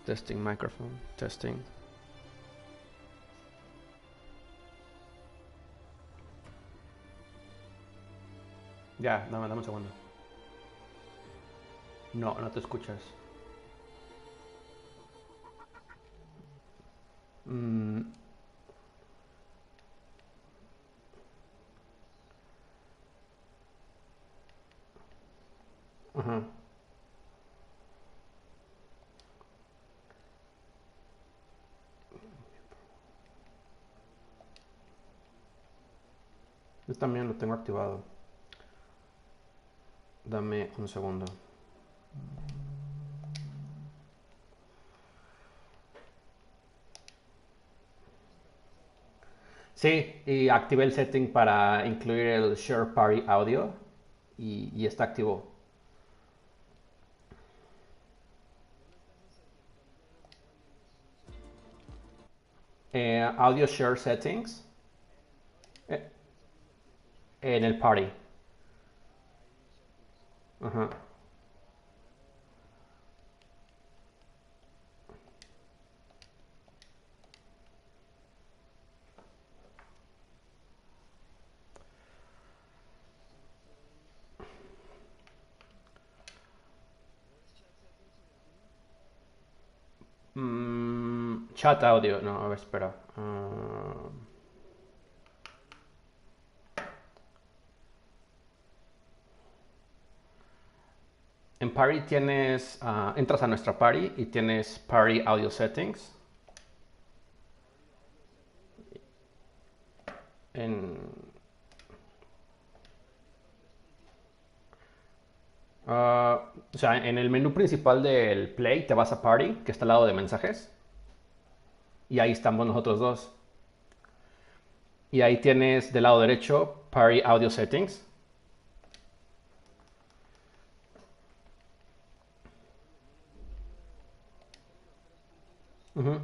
Testing microphone, testing. Ya, dame un segundo. No, no te escuchas. Ajá. Yo también lo tengo activado. Dame un segundo. Sí, y activé el setting para incluir el Share Party Audio y está activo. Audio Share Settings eh, en el Party. Ajá. Chat audio, no, a ver, espera. En Party tienes, entras a nuestra Party y tienes Party Audio Settings. En, o sea, en el menú principal del Play te vas a Party, que está al lado de mensajes. Y ahí estamos nosotros dos. Y ahí tienes del lado derecho Party Audio Settings. Ujú.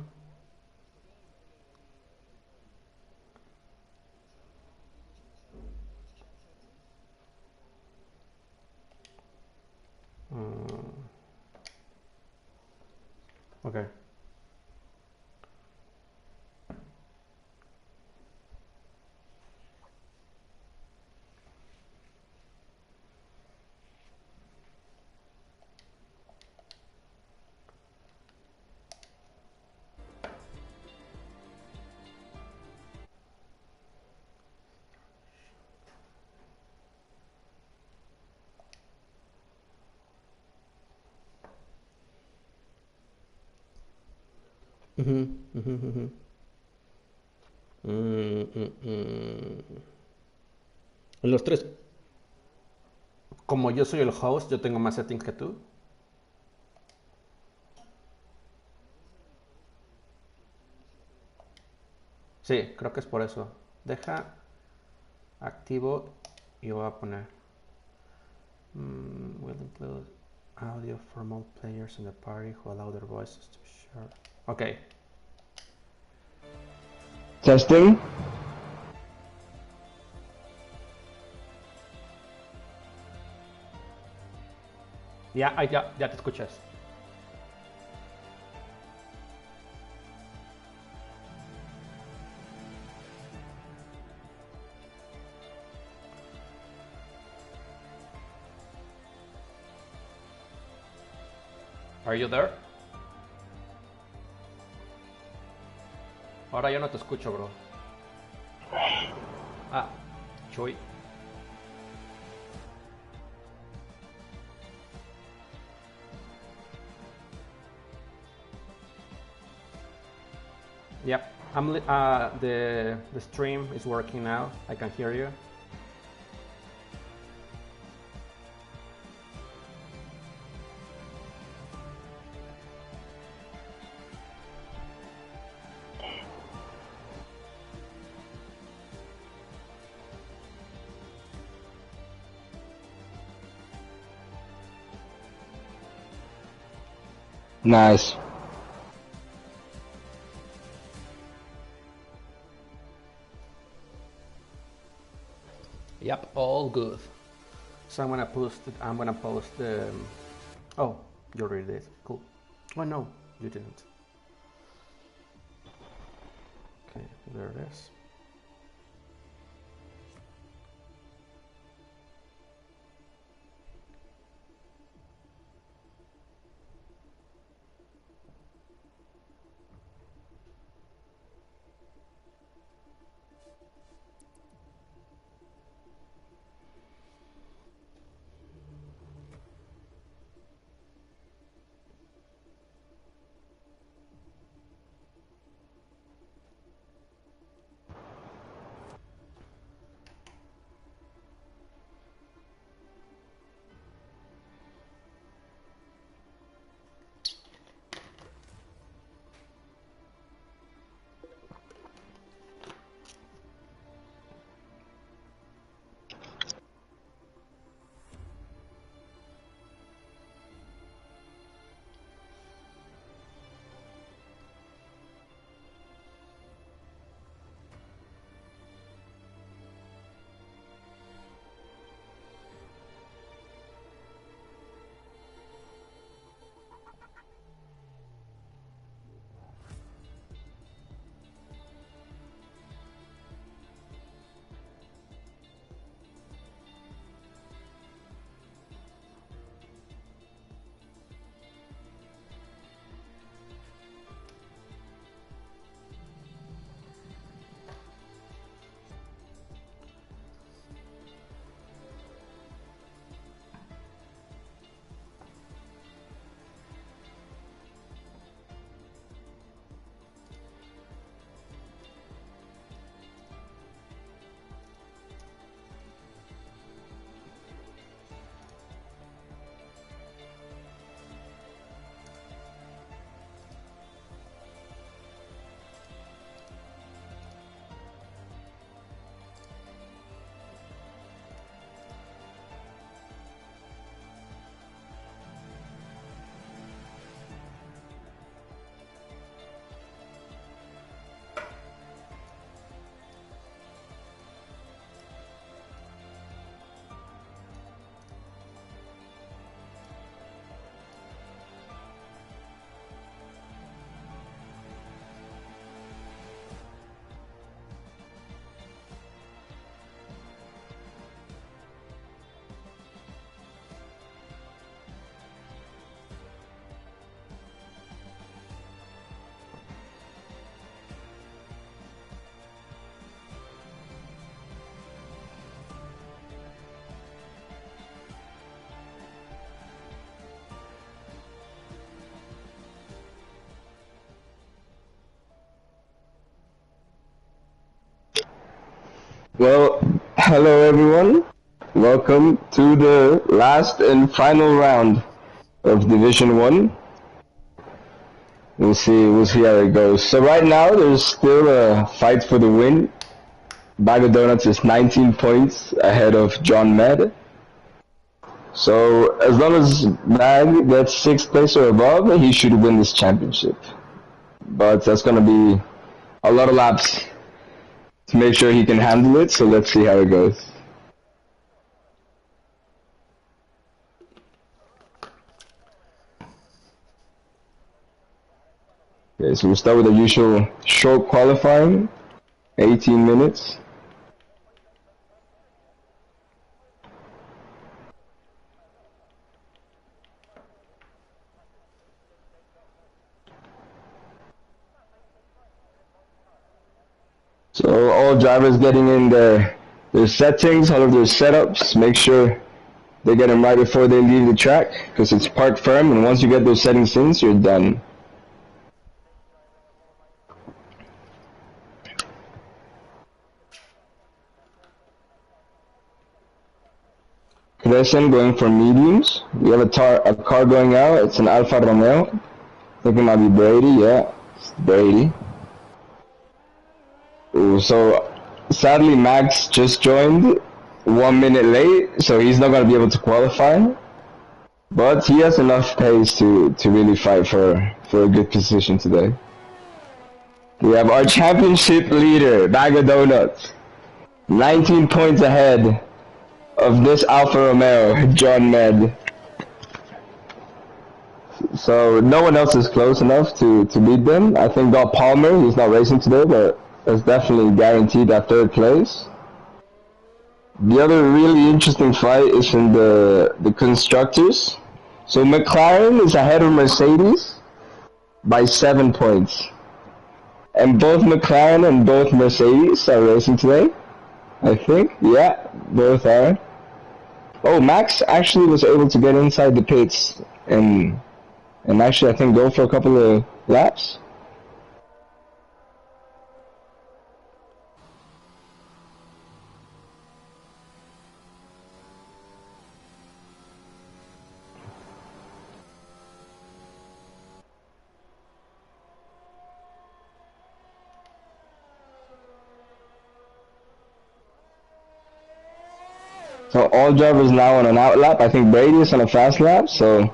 Ok. Ujú, ujú, ujú. En los tres, como yo soy el host, yo tengo más settings que tú. Sí, creo que es por eso. Deja activo y voy a poner will include audio from all players in the party who allow their voices to share. Ok. Testing. Ya te escuchas. Are you there? Ahora yo no te escucho, bro. Ah, Chuy. Yep. The stream is working now. I can hear you. Nice. Yep, all good. So I'm gonna post the. Oh, you already did. Cool. Oh no, you didn't. Okay, there it is. Well, hello everyone. Welcome to the last and final round of Division 1. We'll see how it goes. So right now there's still a fight for the win. Bag of Donuts is 19 points ahead of John Med. So as long as Bag gets 6th place or above, he should win this championship. But that's gonna be a lot of laps to make sure he can handle it, so let's see how it goes. Okay, so we'll start with the usual short qualifying, 18 minutes. So all drivers getting in their settings, all of their setups, make sure they get them right before they leave the track, because it's park firm, and once you get those settings in, you're done. Crescent going for mediums. We have a car going out. It's an Alfa Romeo. I think it might be Brady. Yeah, it's Brady. Ooh, so sadly Max just joined 1 minute late, so he's not going to be able to qualify. But he has enough pace to really fight for a good position today. We have our championship leader, Bag of Donuts. 19 points ahead of this Alfa Romeo, John Med. So no one else is close enough to beat them. I think Got Palmer, he's not racing today, but is definitely guaranteed that third place. The other really interesting fight is in the constructors. So McLaren is ahead of Mercedes by 7 points. And both McLaren and both Mercedes are racing today, I think. Yeah, both are. Oh, Max actually was able to get inside the pits and actually I think go for a couple of laps. So all drivers now on an out lap. I think Brady is on a fast lap, so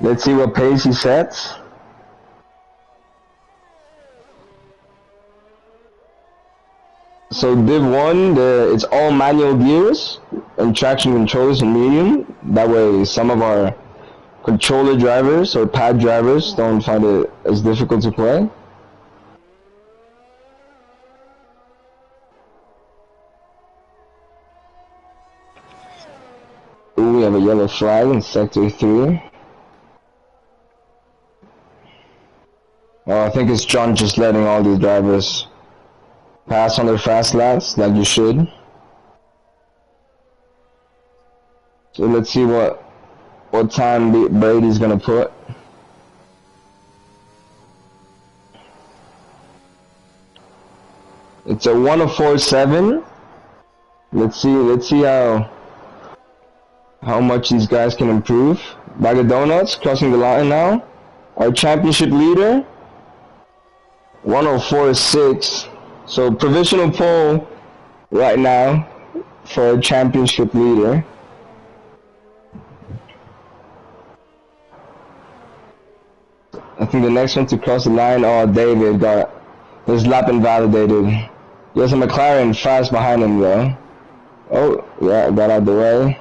let's see what pace he sets. So Div 1, it's all manual gears and traction controls in medium. That way some of our controller drivers or pad drivers don't find it as difficult to play. Ooh, we have a yellow flag in Sector 3. Oh, I think it's John just letting all these drivers pass on their fast laps, like you should. So let's see what time Brady's gonna put. It's a 104.7. Let's see how much these guys can improve. Bag of Donuts crossing the line now. Our championship leader, 104.6. So provisional pole right now for a championship leader. I think the next one to cross the line, oh, David got his lap invalidated. There's a McLaren fast behind him though. Oh, yeah, got out the way.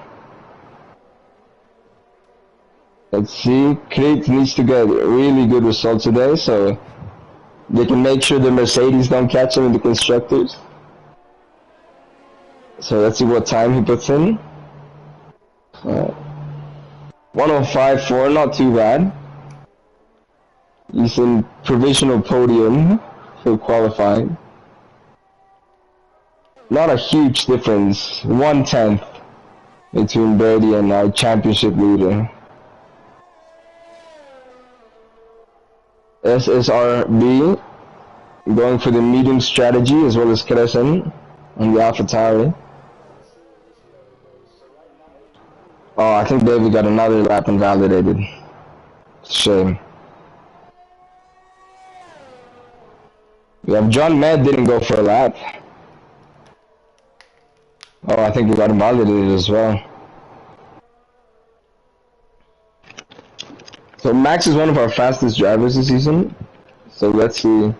Let's see, Creek needs to get a really good result today so they can make sure the Mercedes don't catch him in the constructors. So let's see what time he puts in. 105.4, not too bad. He's in provisional podium for qualifying. Not a huge difference, 1/10 between Brady and our championship leader. SSRB going for the medium strategy as well as Crescent on the AlphaTauri. Oh, I think David got another lap invalidated. Shame. We have John Med didn't go for a lap. Oh, I think we got invalidated as well. So Max is one of our fastest drivers this season. So let's see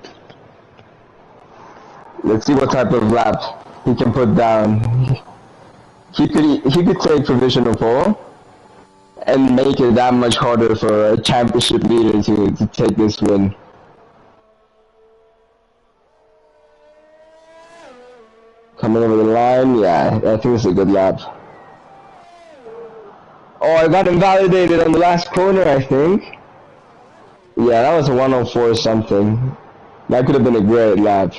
what type of lap he can put down. He could take provisional pole and make it that much harder for a championship leader to take this win. Coming over the line, yeah, I think it's a good lap. Oh, I got invalidated on the last corner, I think. Yeah, that was a 104 something. That could have been a great lap.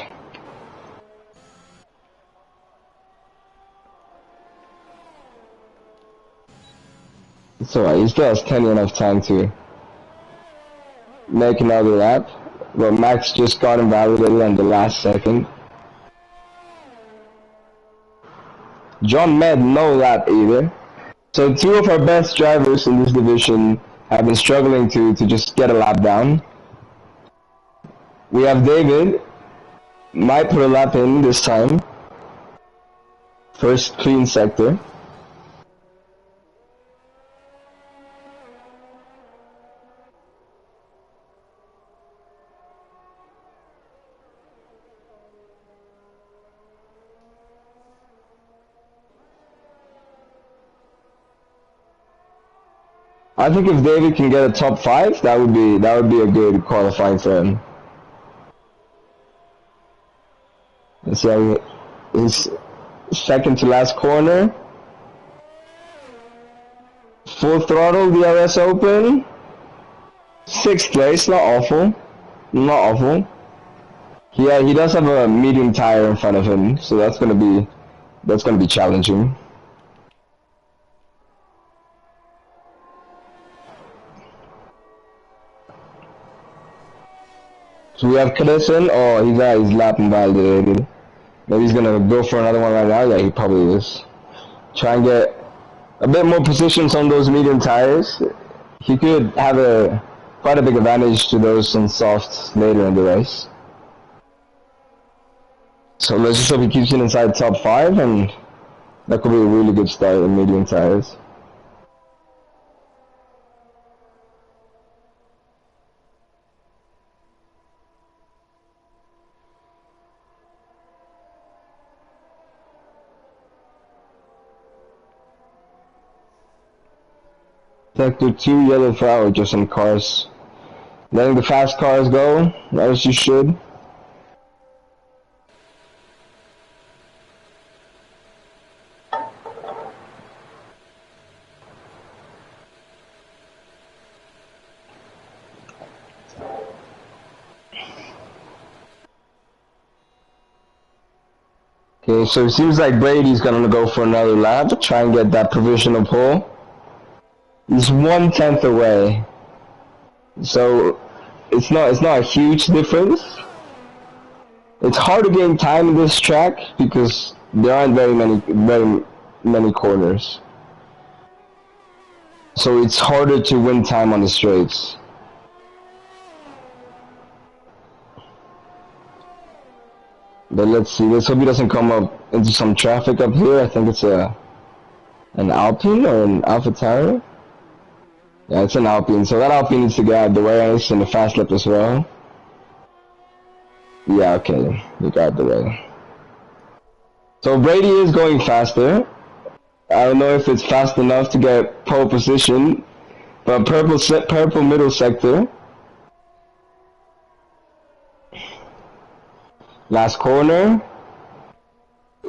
It's alright, he still has plenty enough time to make another lap. But Max just got invalidated on the last second. John Med, no lap either. So two of our best drivers in this division have been struggling to just get a lap down. We have David, might put a lap in this time. First clean sector. I think if David can get a top 5, that would be a good qualifying for him. Let's see how his second to last corner. Full throttle DRS Open. 6th place, not awful. Not awful. Yeah, he does have a medium tire in front of him, so that's gonna be challenging. So we have Crescent. Oh, he's got his lap invalidated. Maybe he's gonna go for another one right now. Yeah, he probably is. Try and get a bit more positions on those medium tires. He could have quite a big advantage to those on soft later in the race. So let's just hope he keeps it inside top 5, and that could be a really good start in medium tires. Sector 2 yellow flower, just some cars. Letting the fast cars go, as you should. Okay, so it seems like Brady's gonna go for another lap, try and get that provisional pole. He's 1/10 away, so it's not a huge difference. It's hard to gain time in this track because there aren't very many corners, so it's harder to win time on the straights. But let's see. Let's hope he doesn't come up into some traffic up here. I think it's an Alpine or an AlphaTauri. Yeah, it's an Alpine, so that Alpine needs to get out of the way, and it's in the fast lap as well. Yeah, okay, we got out of the way. So Brady is going faster. I don't know if it's fast enough to get pole position, but purple middle sector. Last corner.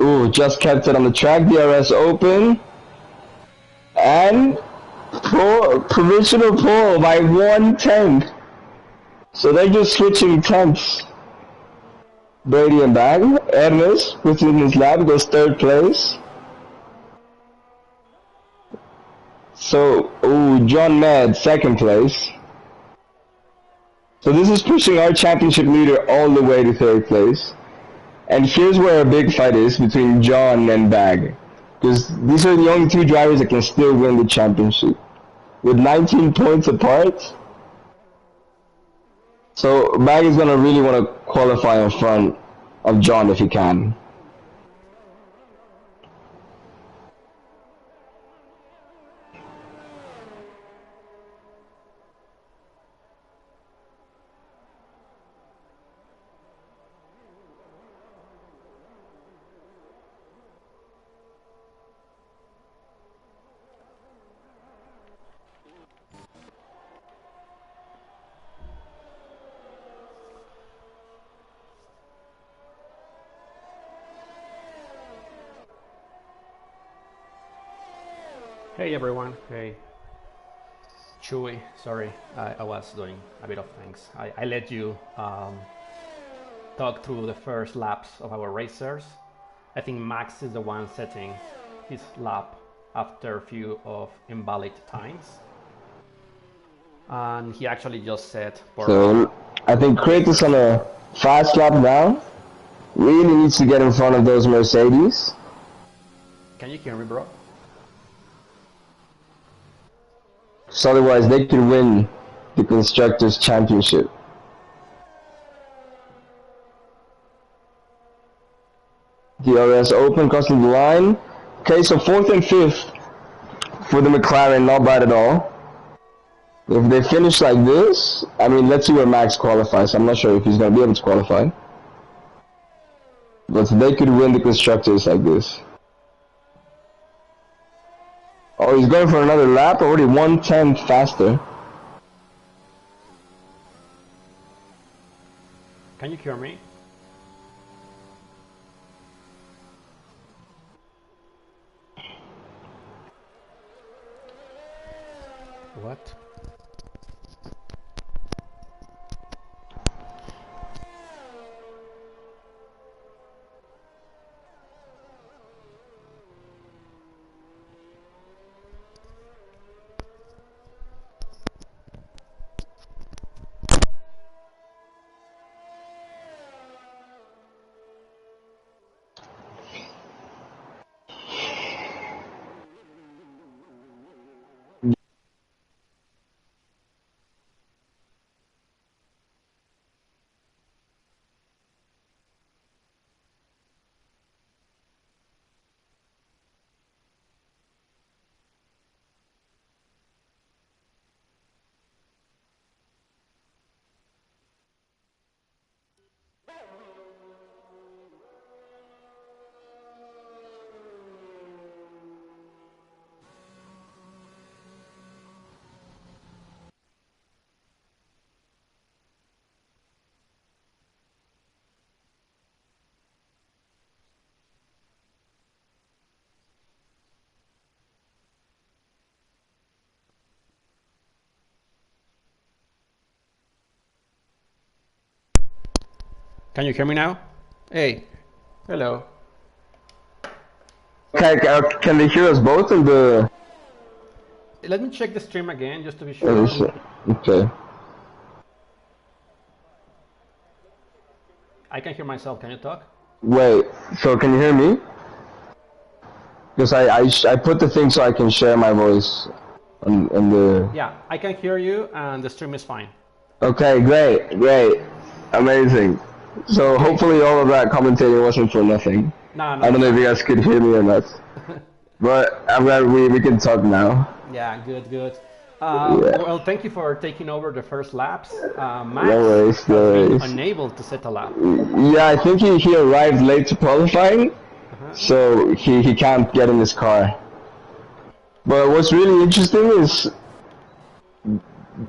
Ooh, just kept it on the track. DRS Open. And provisional pole by 1/10. So they're just switching temps. Brady and Bag. Ernest, within his lap, goes 3rd place. So, John Mad, 2nd place. So this is pushing our championship leader all the way to 3rd place. And here's where a big fight is between John and Bag. Because these are the only 2 drivers that can still win the championship. With 19 points apart. So Bag is going to really want to qualify in front of John if he can. Hey everyone, hey. Chewy, sorry, I was doing a bit of things. I let you talk through the first laps of our racers. I think Max is the one setting his lap after a few of invalid times. And he actually just set... So, I think Crit is on a fast lap now. Really needs to get in front of those Mercedes. Can you hear me, bro? So otherwise they could win the Constructors' Championship. DRS Open, crossing the line. Okay, so 4th and 5th for the McLaren, not bad at all. If they finish like this, I mean, let's see where Max qualifies. I'm not sure if he's going to be able to qualify. But they could win the Constructors like this. Oh, he's going for another lap. Already 1/10 faster. Can you hear me? What? Can you hear me now? Hey, hello. Can they hear us both in the? Let me check the stream again just to be sure. Okay. I can hear myself. Can you talk? Wait. So can you hear me? Because I put the thing so I can share my voice on the. Yeah, I can hear you, and the stream is fine. Okay, great, amazing. So hopefully all of that commentating wasn't for nothing. No, I don't know if you guys could hear me or not, but I'm glad we can talk now. Yeah, good. Well, thank you for taking over the first laps. Max No has worries. been unable to set a lap. Yeah, I think he arrived late to qualifying, so he can't get in his car. But what's really interesting is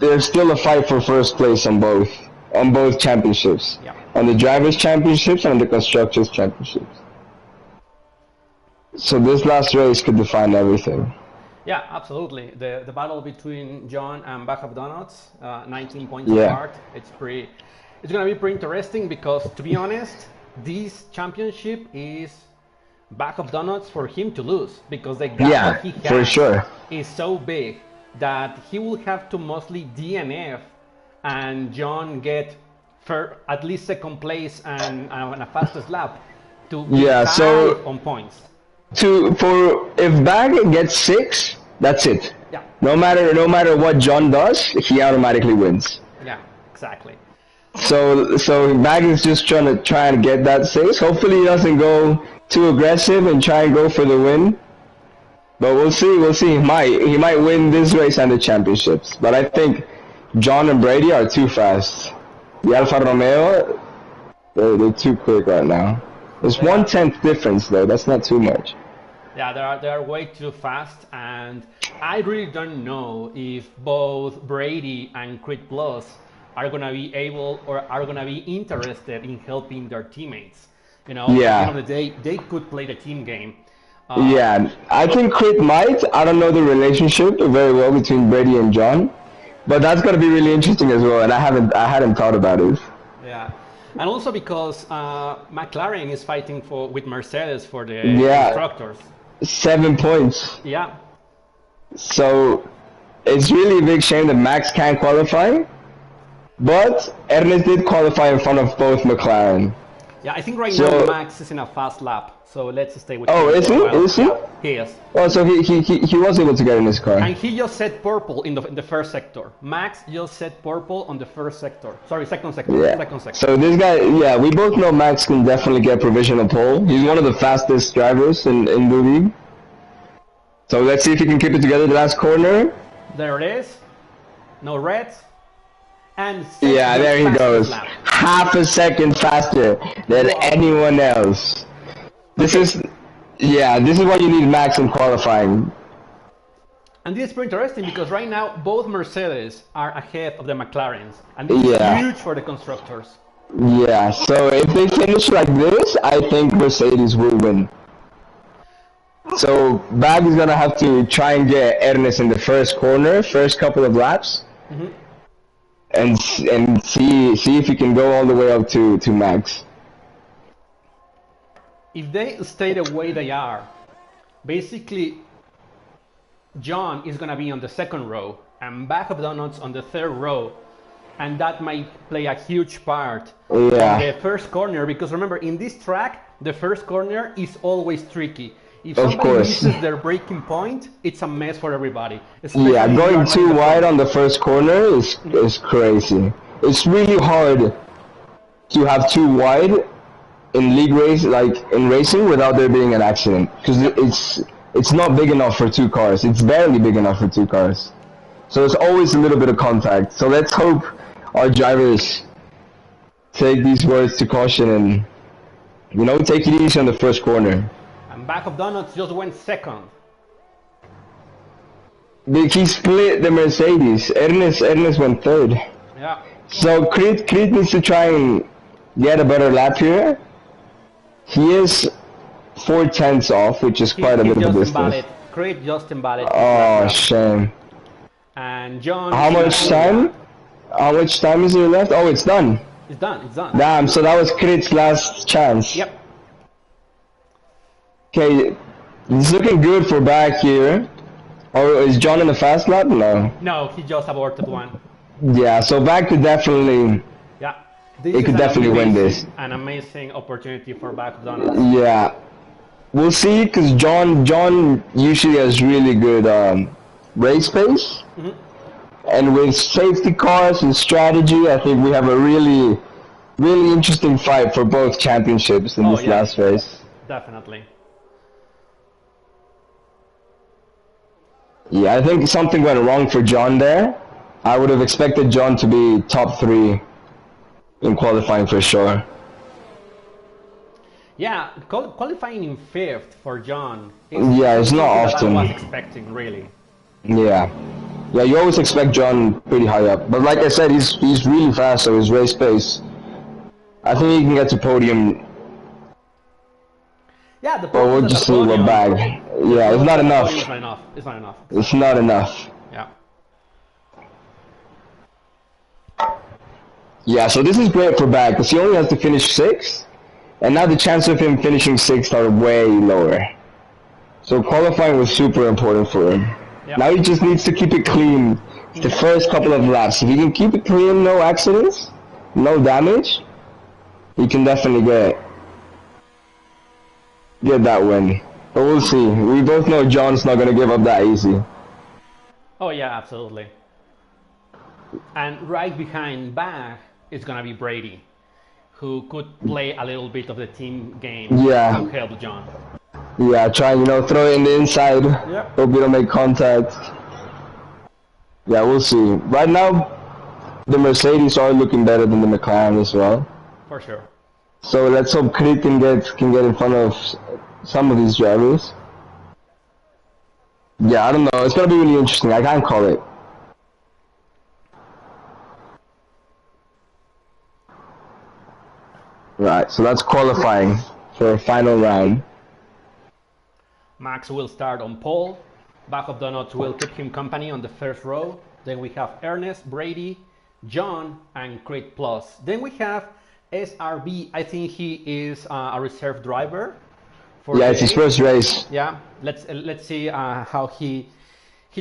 there's still a fight for first place on both championships. Yeah. On the drivers' championships and the constructors' championships. So this last race could define everything. Yeah, absolutely. The battle between John and Bag of Donuts, 19 points apart. It's gonna be pretty interesting because, to be honest, this championship is Bag of Donuts for him to lose because the gap that he has for sure. is so big that he will have to mostly DNF and John get at least second place and a fastest lap to be tied on points. If Bag gets 6, that's it. Yeah. No matter what John does, he automatically wins. Yeah, exactly. So Bag is just trying to get that 6. Hopefully he doesn't go too aggressive and try and go for the win. But we'll see. He might win this race and the championships. But I think John and Brady are too fast. The Alfa Romeo, they're too quick right now. There's 1/10 difference though. That's not too much. Yeah, they are way too fast, and I really don't know if both Brady and Creed Plus are gonna be able or are gonna be interested in helping their teammates. You know, at the end of the day, they could play the team game. I think Creed might. I don't know the relationship very well between Brady and John, but that's gonna be really interesting as well. And I hadn't thought about it. Yeah. And also because McLaren is fighting with Mercedes for the constructors. 7 points. Yeah. So it's really a big shame that Max can't qualify, but Ernest did qualify in front of both McLaren. Yeah, I think right now Max is in a fast lap, so let's stay with him. Oh, is he? Is he? Yeah, he is. Oh, so he was able to get in his car. And he just set purple in the first sector. Max just set purple on the first sector. Sorry, second sector. Yeah. Second sector. So this guy, we both know Max can definitely get provisional pole. He's one of the fastest drivers in the league. So let's see if he can keep it together the last corner. There it is. No reds. And there he goes. Lap. Half a second faster than anyone else. This is why you need Max in qualifying. And this is pretty interesting because right now both Mercedes are ahead of the McLarens, and this is Yeah, huge for the constructors. yeah. So if they finish like this, I think Mercedes will win. So Bag is gonna have to try and get Ernest in the first corner, first couple of laps, Mhm. and see if he can go all the way up to Max. If they stay the way they are, basically John is gonna be on the second row and Back of Donuts on the third row, and that might play a huge part on the Yeah, first corner because remember in this track the first corner is always tricky. If of somebody course. misses their braking point, it's a mess for everybody, Yeah, especially if you are going not in too the wide front. on the first corner is crazy. It's really hard to have too wide in league race, like in racing, without there being an accident, because Yep. it's not big enough for two cars. It's barely big enough for two cars. So there's always a little bit of contact. So let's hope our drivers take these words to caution and take it easy on the first corner. And Back of Donuts just went second. He split the Mercedes. Ernest went third. Yeah. So Creed needs to try and get a better lap here. He is 4/10 off, which is quite a He bit of a just distance. invalid. Creed just invalid his last Oh, lap. shame. And John. How much time? How much time is there left? Oh, it's done. It's done. It's done. Damn, so that was Creed's last chance. Yep. Okay, it's looking good for back here. Or is John in the fast lap? No. No, he just aborted one. Yeah, so back could definitely, Yeah. This it is could definitely win this. An amazing opportunity for Back of Donuts. Yeah. We'll see, because John usually has really good race pace. Mhm. And with safety cars and strategy, I think we have a really, really interesting fight for both championships in Oh, this yeah. last race. Definitely. Yeah, I think something went wrong for John there. I would have expected John to be top 3 in qualifying for sure. Yeah, qualifying in fifth for John. Yeah, it's not something that often. I was expecting, really. Yeah. Yeah, you always expect John pretty high up. But like I said, he's really fast, so his race pace, I think he can get to podium. Yeah, the But problem we'll is just that see the what podium. bag. Yeah, it's not enough. It's not enough. It's not enough. It's not enough. Yeah. Yeah, so this is great for Bag, because he only has to finish 6th, and now the chance of him finishing 6th are way lower. So qualifying was super important for him. Yeah. Now he just needs to keep it clean the first couple of laps. If he can keep it clean, no accidents, no damage, he can definitely get that win. But we'll see. We both know John's not going to give up that easy. Oh yeah, absolutely. And right behind Bach is gonna be Brady, who could play a little bit of the team game Yeah. to help John. Yeah, try and throw it in the inside. Yep. Hope you don't make contact. Yeah, we'll see. Right now, the Mercedes are looking better than the McLaren as well. For sure. So let's hope Creed can get in front of some of these drivers. Yeah, I don't know. It's gonna be really interesting. I can't call it. Right, so that's qualifying for a final round. Max will start on pole. Back of Donuts will keep him company on the first row. Then we have Ernest, Brady, John, and Creed Plus. Then we have SRB. I think he is a reserve driver. Yeah, it's his first race. Yeah, let's see how he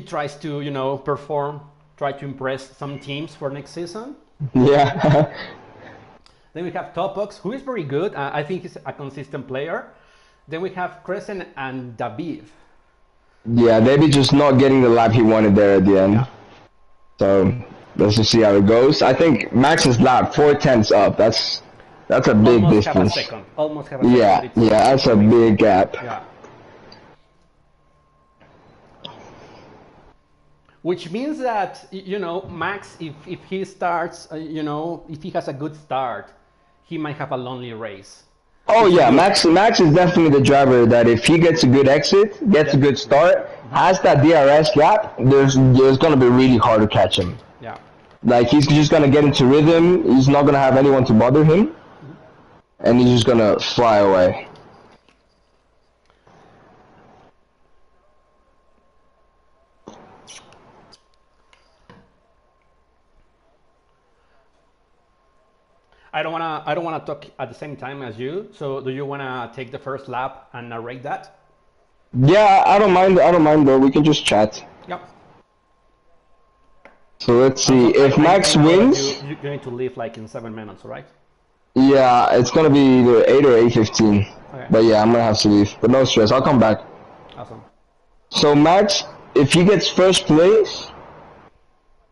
tries to perform, try to impress some teams for next season. Yeah. Then we have Topox, who is very good. I think he's a consistent player. Then we have Crescent and Daviv. Yeah, maybe just not getting the lap he wanted there at the end. Yeah. So let's just see how it goes. I think Max's lap 4/10 up. That's a big Almost distance. have a second. Almost have a second. Yeah, It's- yeah, that's a big gap. Yeah. Which means that Max, if he starts, if he has a good start, he might have a lonely race. Oh It's yeah, you. Max is definitely the driver that if he gets a good exit, gets a Yeah. good start, has that DRS gap, there's gonna be really hard to catch him. Yeah. Like he's just gonna get into rhythm. He's not gonna have anyone to bother him, and he's just gonna fly away. I don't wanna talk at the same time as you. So do you wanna take the first lap and narrate that? Yeah, I don't mind. I don't mind, bro. We can just chat. Yep. So let's see. Also, If I Max know that wins, you're going to leave like in 7 minutes, right? yeah, it's gonna be either 8 or 8:15. Okay. But yeah, I'm gonna have to leave. But no stress. I'll come back. Awesome. So Max, if he gets first place,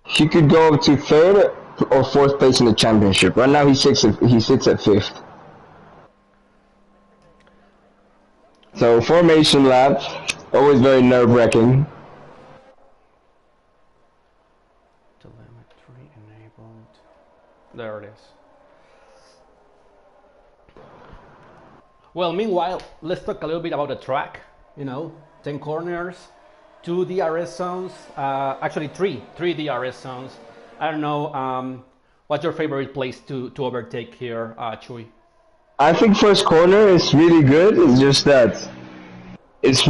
he could go up to third or fourth place in the championship. Right now he sits at fifth. So formation lap, always very nerve-wracking. Telemetry enabled. There it is. Well, meanwhile, let's talk a little bit about the track. 10 corners, 2 DRS zones, actually three DRS zones. I don't know, what's your favorite place to overtake here, Chui? I think first corner is really good. It's just that it's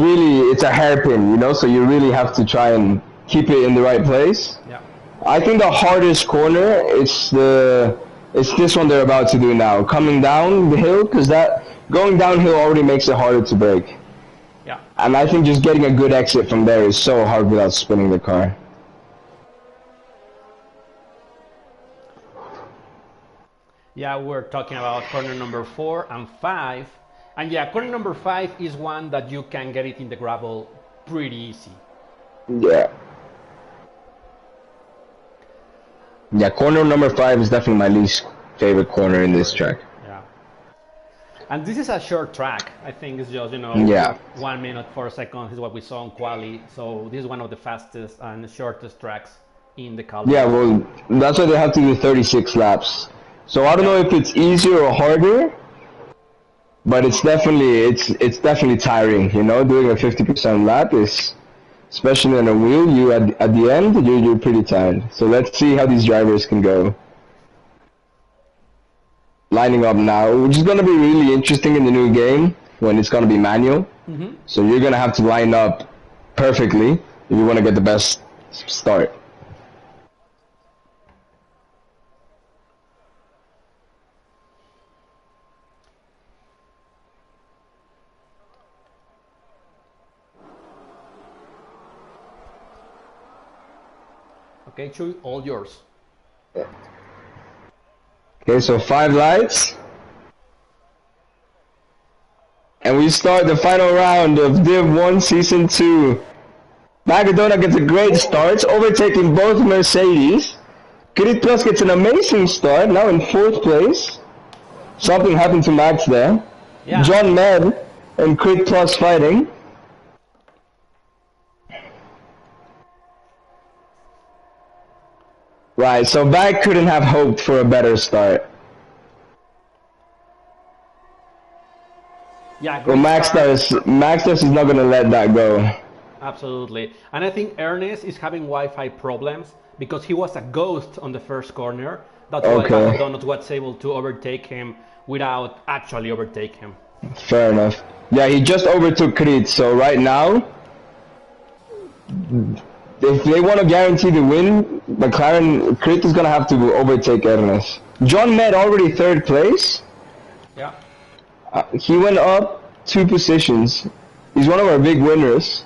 a hairpin, so you really have to try and keep it in the right place. Yeah. I think the hardest corner it's this one they're about to do now, coming down the hill, because that going downhill already makes it harder to brake. Yeah. And I think just getting a good exit from there is so hard without spinning the car. Yeah, we're talking about corner number 4 and 5. And yeah, corner number 5 is one that you can get it in the gravel pretty easy. Yeah. Yeah, corner number 5 is definitely my least favorite corner in this track. Yeah. And this is a short track. I think it's just, Yeah. 1 minute, 4 seconds is what we saw on quali. So this is one of the fastest and shortest tracks in the calendar. Yeah, well, that's why they have to do 36 laps. So I don't know if it's easier or harder, but it's definitely tiring. Doing a 50% lap is, especially on a wheel, you at the end you're pretty tired. So let's see how these drivers can go. Lining up now, which is gonna be really interesting in the new game when it's gonna be manual. So you're gonna have to line up perfectly if you want to get the best start. Okay, Chui, all yours. Okay, so 5 lights. And we start the final round of Div 1 Season 2. Magadona gets a great start, overtaking both Mercedes. Grid Plus gets an amazing start, now in 4th place. Something happened to Max there. Yeah. John Med and Crit Plus fighting. Right, so Bag couldn't have hoped for a better start. Yeah, Well, great Max start. is not going to let that go. Absolutely. And I think Ernest is having Wi-Fi problems because he was a ghost on the first corner. That's why Okay. Donut was able to overtake him without actually overtake him. Fair enough. Yeah, he just overtook Crit, so right now, if they want to guarantee the win, McLaren, Crit is going to have to overtake Ernest. John Med already 3rd place. Yeah. He went up 2 positions. He's one of our big winners.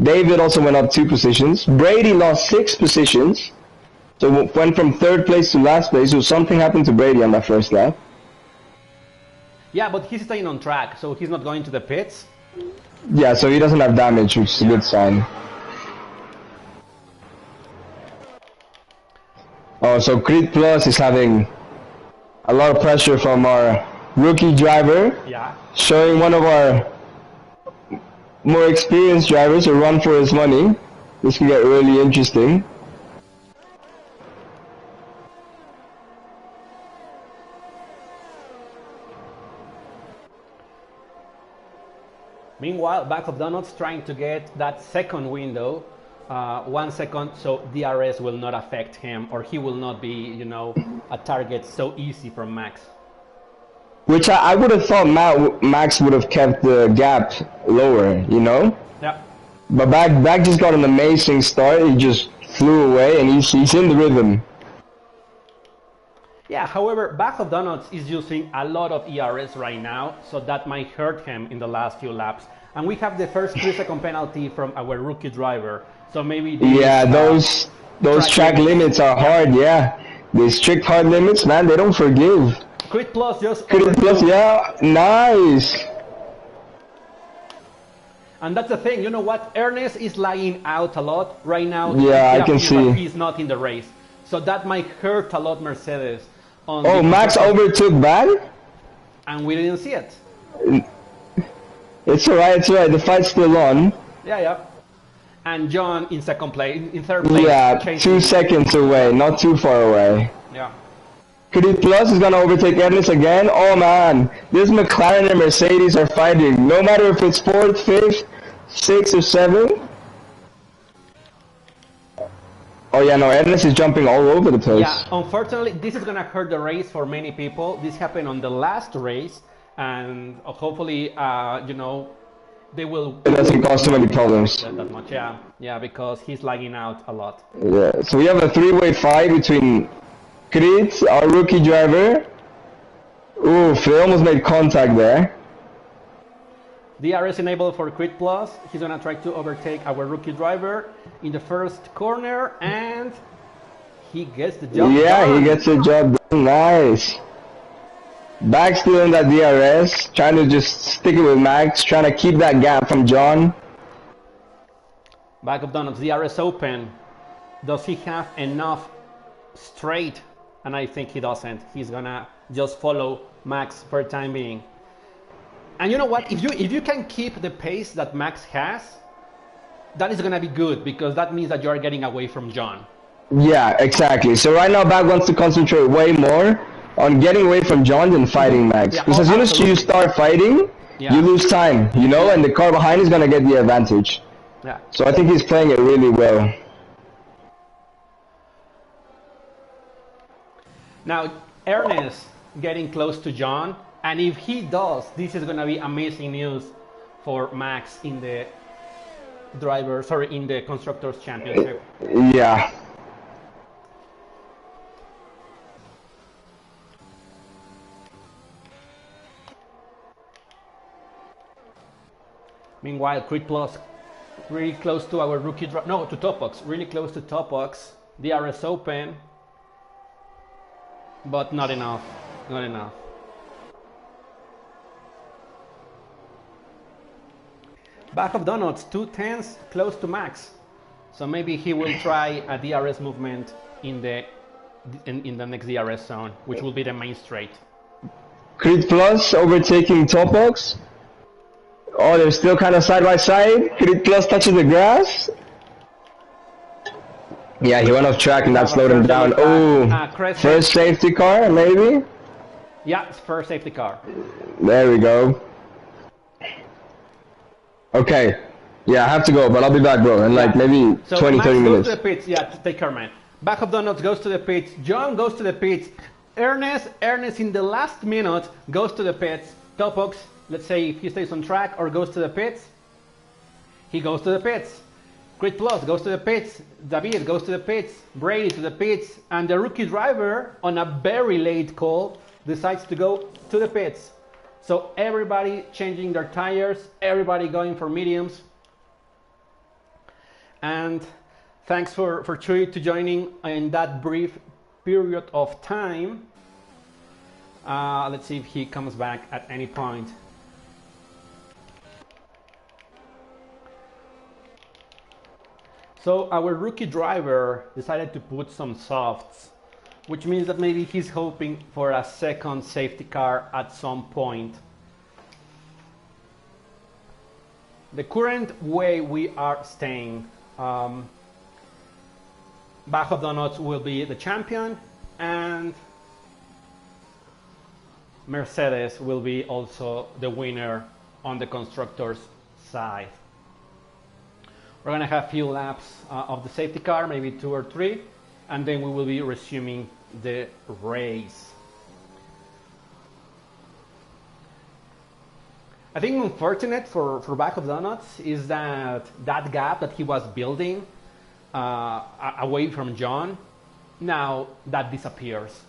David also went up 2 positions. Brady lost 6 positions. So went from 3rd place to last place. So something happened to Brady on that first lap. Yeah, but he's staying on track, so he's not going to the pits. Yeah, so he doesn't have damage, which is a good sign. Oh, so Crit Plus is having a lot of pressure from our rookie driver. Yeah. Showing one of our more experienced drivers a run for his money. This can get really interesting. Meanwhile, back of Donuts trying to get that second window, 1 second, so DRS will not affect him, or he will not be, you know, a target so easy from Max. Which I would have thought Max would have kept the gap lower, you know? Yeah. But back just got an amazing start. He just flew away, and he's in the rhythm. Yeah, however, back of Donuts is using a lot of ERS right now, so that might hurt him in the last few laps. And we have the first 3-second penalty from our rookie driver, so maybe these, yeah, those track limits are hard. Yeah, these strict hard limits, man, they don't forgive. Crit Plus just Crit Plus, yeah, nice. And that's the thing, you know what? Ernest is lying out a lot right now. Yeah, I can see. He's not in the race, so that might hurt a lot Mercedes. Oh, Max overtook back? And we didn't see it. It's alright, it's alright. The fight's still on. Yeah, yeah. And John in second place, in third place. Yeah, chasing. 2 seconds away, not too far away. Yeah. Credit Plus is gonna overtake Ernest again. Oh man, this McLaren and Mercedes are fighting. No matter if it's 4th, 5th, 6th, or 7th. Oh yeah, no, Ernest is jumping all over the place. Yeah, unfortunately, this is gonna hurt the race for many people. This happened on the last race, and hopefully, you know, they will. It doesn't cause too many problems. That much, yeah, yeah, because he's lagging out a lot. Yeah, so we have a 3-way fight between Krit, our rookie driver. Oof, they almost made contact there. DRS enabled for Crit Plus. He's gonna try to overtake our rookie driver in the first corner, and he gets the job done. He gets the job done. Nice. Back still in that DRS, trying to just stick it with Max, trying to keep that gap from John. Back of Donuts, DRS open. Does he have enough straight? And I think he doesn't. He's gonna just follow Max for the time being. And you know what? If you can keep the pace that Max has, that is gonna be good, because that means that you are getting away from John. Yeah, exactly. So right now, Back wants to concentrate way more on getting away from John than fighting Max. Because as soon as you start fighting, you lose time, you know, and the car behind is gonna get the advantage. Yeah. So I think he's playing it really well. Now, Ernest getting close to John, and if he does, this is gonna be amazing news for Max in the in the Constructors' Championship. Yeah. Meanwhile, Crit Plus really close to our rookie driver. No, to Top Box. Really close to Top Box. DRS open. But not enough. Not enough. Back of Donuts, 2/10 close to Max. So maybe he will try a DRS movement in the next DRS zone, which will be the main straight. Crit Plus overtaking Top Box. Oh, they're still kind of side by side. Crit Plus touches the grass. Yeah, he went off track and that slowed him down. Oh, first safety car, maybe? Yeah, first safety car. There we go. Okay. Yeah, I have to go, but I'll be back, bro, in like maybe so 20, Max 30 minutes. Goes to the pits. Yeah, take care, man. Back of Donuts goes to the pits. John goes to the pits. Ernest in the last minute goes to the pits. Top Box, let's say if he stays on track or goes to the pits, he goes to the pits. Crit Plus goes to the pits. David goes to the pits. Brady to the pits. And the rookie driver, on a very late call, decides to go to the pits. So everybody changing their tires, everybody going for mediums. And thanks for Chuy to joining in that brief period of time. Let's see if he comes back at any point. So our rookie driver decided to put some softs, which means that maybe he's hoping for a second safety car at some point. The current way we are staying, Back of Donuts will be the champion, and Mercedes will be also the winner on the Constructors' outside. We're gonna have a few laps of the safety car, maybe 2 or 3, and then we will be resuming the race. I think unfortunate for Back of Donuts is that gap that he was building away from John, now that disappears.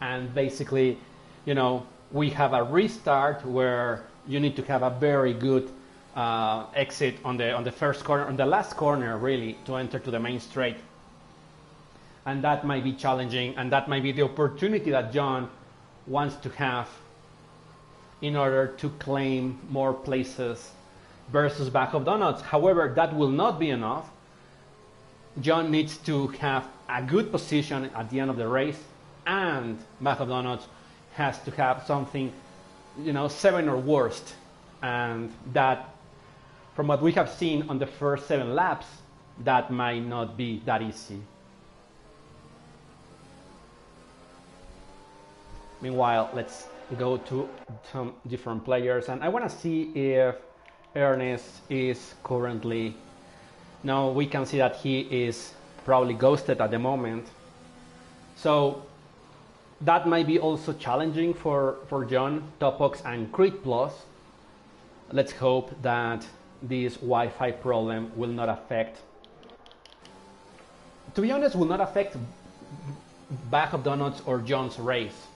And basically, you know, we have a restart where you need to have a very good exit on the first corner, on the last corner really, to enter to the main straight. And that might be challenging, and that might be the opportunity that John wants to have in order to claim more places versus Back of Donuts. However, that will not be enough. John needs to have a good position at the end of the race, and Back of Donuts has to have something, you know, 7 or worst. And that, from what we have seen on the first 7 laps, that might not be that easy. Meanwhile, let's go to some different players, and I want to see if Ernest is currently... No, we can see that he is probably ghosted at the moment, so that might be also challenging for John, Topox and Crit Plus. Let's hope that this Wi-Fi problem will not affect, to be honest, will not affect Back of Donuts or John's race.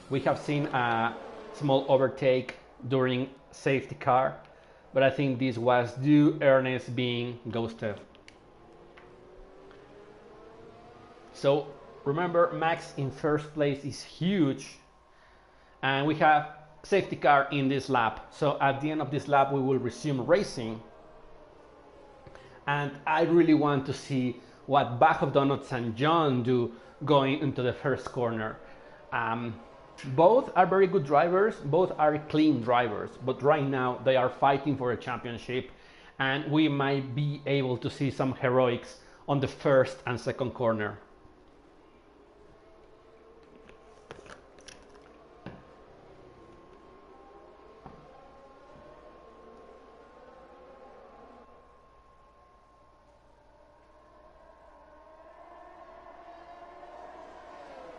We have seen a small overtake during safety car, but I think this was due Ernest being ghosted. So remember, Max in first place is huge, and we have safety car in this lap. So at the end of this lap we will resume racing, and I really want to see what Back of Donuts and John do going into the first corner. Both are very good drivers, both are clean drivers, but right now they are fighting for a championship, and we might be able to see some heroics on the first and second corner.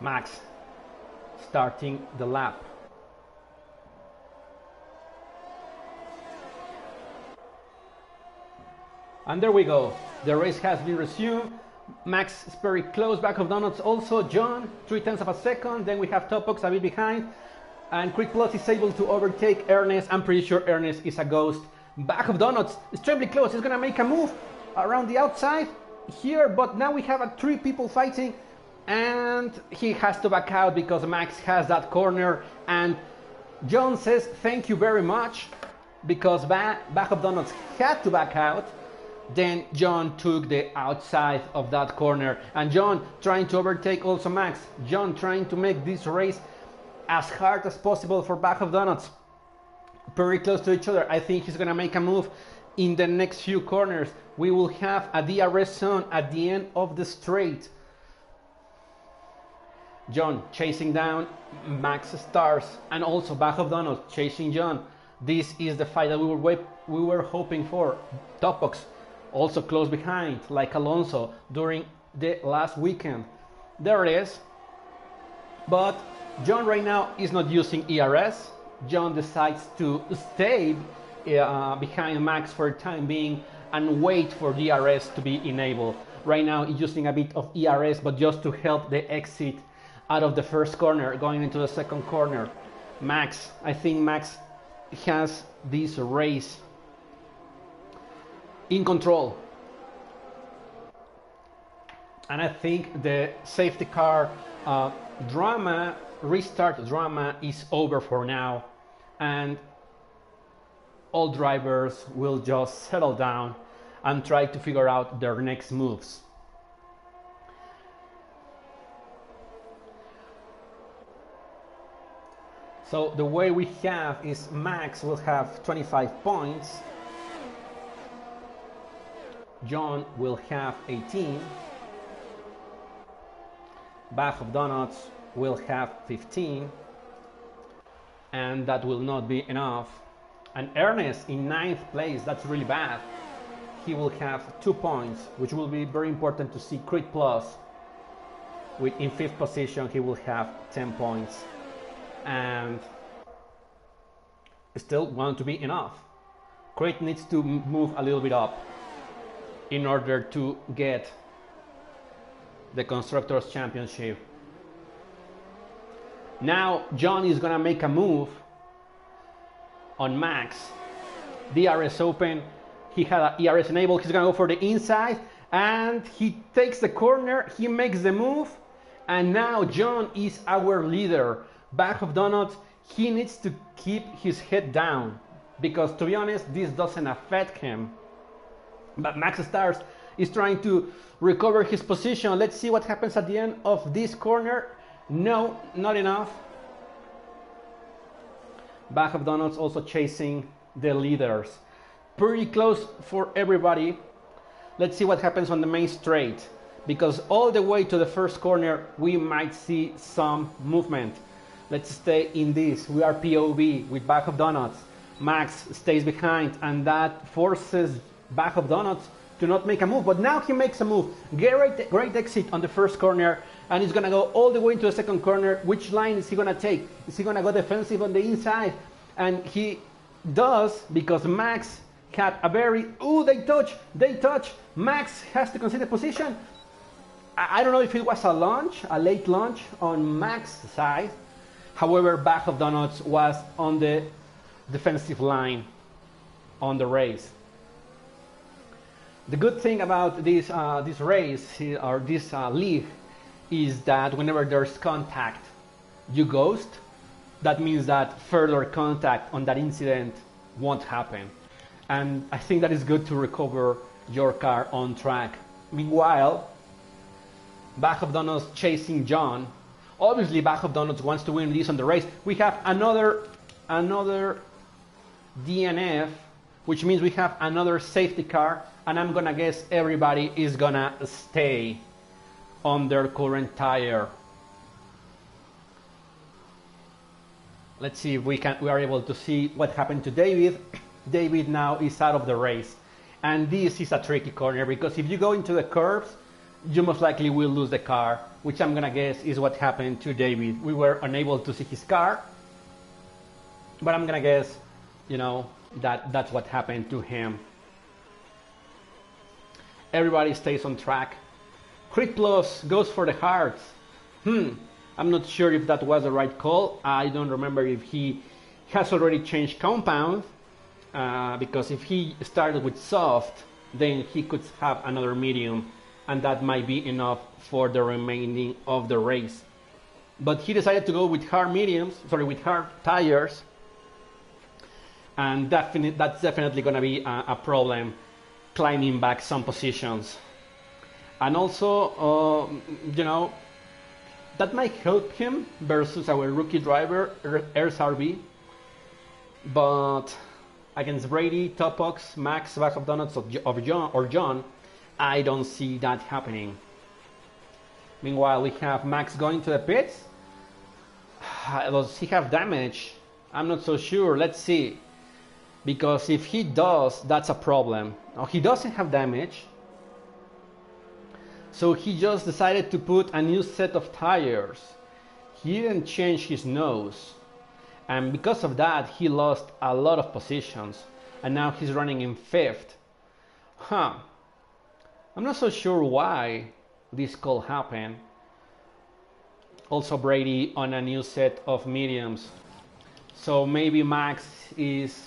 Max starting the lap. And there we go. The race has been resumed. Max is very close. Back of Donuts also. John, 0.3 of a second. Then we have Topox a bit behind. And Quick Plus is able to overtake Ernest. I'm pretty sure Ernest is a ghost. Back of Donuts, extremely close. He's gonna make a move around the outside here, but now we have 3 people fighting, and he has to back out because Max has that corner, and John says thank you very much because Back of Donuts had to back out. Then John took the outside of that corner, and John trying to overtake also Max. John trying to make this race as hard as possible for Back of Donuts. Very close to each other. I think he's gonna make a move in the next few corners. We will have a DRS zone at the end of the straight. John chasing down Max Stars, and also Back of Donuts chasing John. This is the fight that we were hoping for. Topox also close behind, like Alonso during the last weekend. There it is. But John right now is not using ERS. John decides to stay behind Max for the time being and wait for DRS to be enabled. Right now he's using a bit of ERS, but just to help the exit out of the first corner going into the second corner. Max, I think Max has this race in control, and I think the safety car restart drama is over for now, and all drivers will just settle down and try to figure out their next moves. So the way we have is Max will have 25 points, John will have 18, Back of Donuts will have 15, and that will not be enough And Ernest in 9th place, that's really bad. He will have 2 points, which will be very important to see. Crit Plus, with in 5th position, he will have 10 points. And still want to be enough. Crit needs to move a little bit up in order to get the Constructors' Championship. Now John is gonna make a move on Max. DRS open, he had a ERS enabled, he's gonna go for the inside, and he takes the corner, he makes the move, and now John is our leader. Back of Donuts, he needs to keep his head down, because to be honest, this doesn't affect him. But Max Stars is trying to recover his position. Let's see what happens at the end of this corner. No, not enough. Back of Donuts also chasing the leaders. Pretty close for everybody. Let's see what happens on the main straight, because all the way to the first corner we might see some movement. Let's stay in this. We are POV with Back of Donuts. Max stays behind, and that forces Back of Donuts to not make a move, but now he makes a move. Great exit on the first corner, and he's gonna go all the way to the second corner. Which line is he gonna take? Is he gonna go defensive on the inside? And he does, because Max had a very, they touch. Max has to consider position. I don't know if it was a late launch on Max's side. However, Back of Donuts was on the defensive line on the race. The good thing about this race or this league is that whenever there's contact, you ghost. That means that further contact on that incident won't happen. And I think that is good to recover your car on track. Meanwhile, Back of Donuts chasing John. Obviously, Back of Donuts wants to win this on the race. We have another DNF, which means we have another safety car, and I'm gonna guess everybody is gonna stay on their current tire. Let's see if we are able to see what happened to David. David now is out of the race, and this is a tricky corner, because if you go into the curves, you most likely will lose the car, which I'm gonna guess is what happened to David. We were unable to see his car, but I'm gonna guess, that's what happened to him. Everybody stays on track. Crit Plus goes for the hearts. I'm not sure if that was the right call. I don't remember if he has already changed compound, because if he started with soft, then he could have another medium, and that might be enough for the remaining of the race. But he decided to go with with hard tires, and that's definitely going to be a problem climbing back some positions. And also, that might help him versus our rookie driver, RSRB. But against Brady, Topox, Max, Back of Donuts, or John, I don't see that happening. Meanwhile, we have Max going to the pits. Does he have damage? I'm not so sure. Let's see. Because if he does, that's a problem. Now, he doesn't have damage. So he just decided to put a new set of tires. He didn't change his nose. And because of that, he lost a lot of positions. And now he's running in 5th. I'm not so sure why this could happen. Also Brady on a new set of mediums. So maybe Max is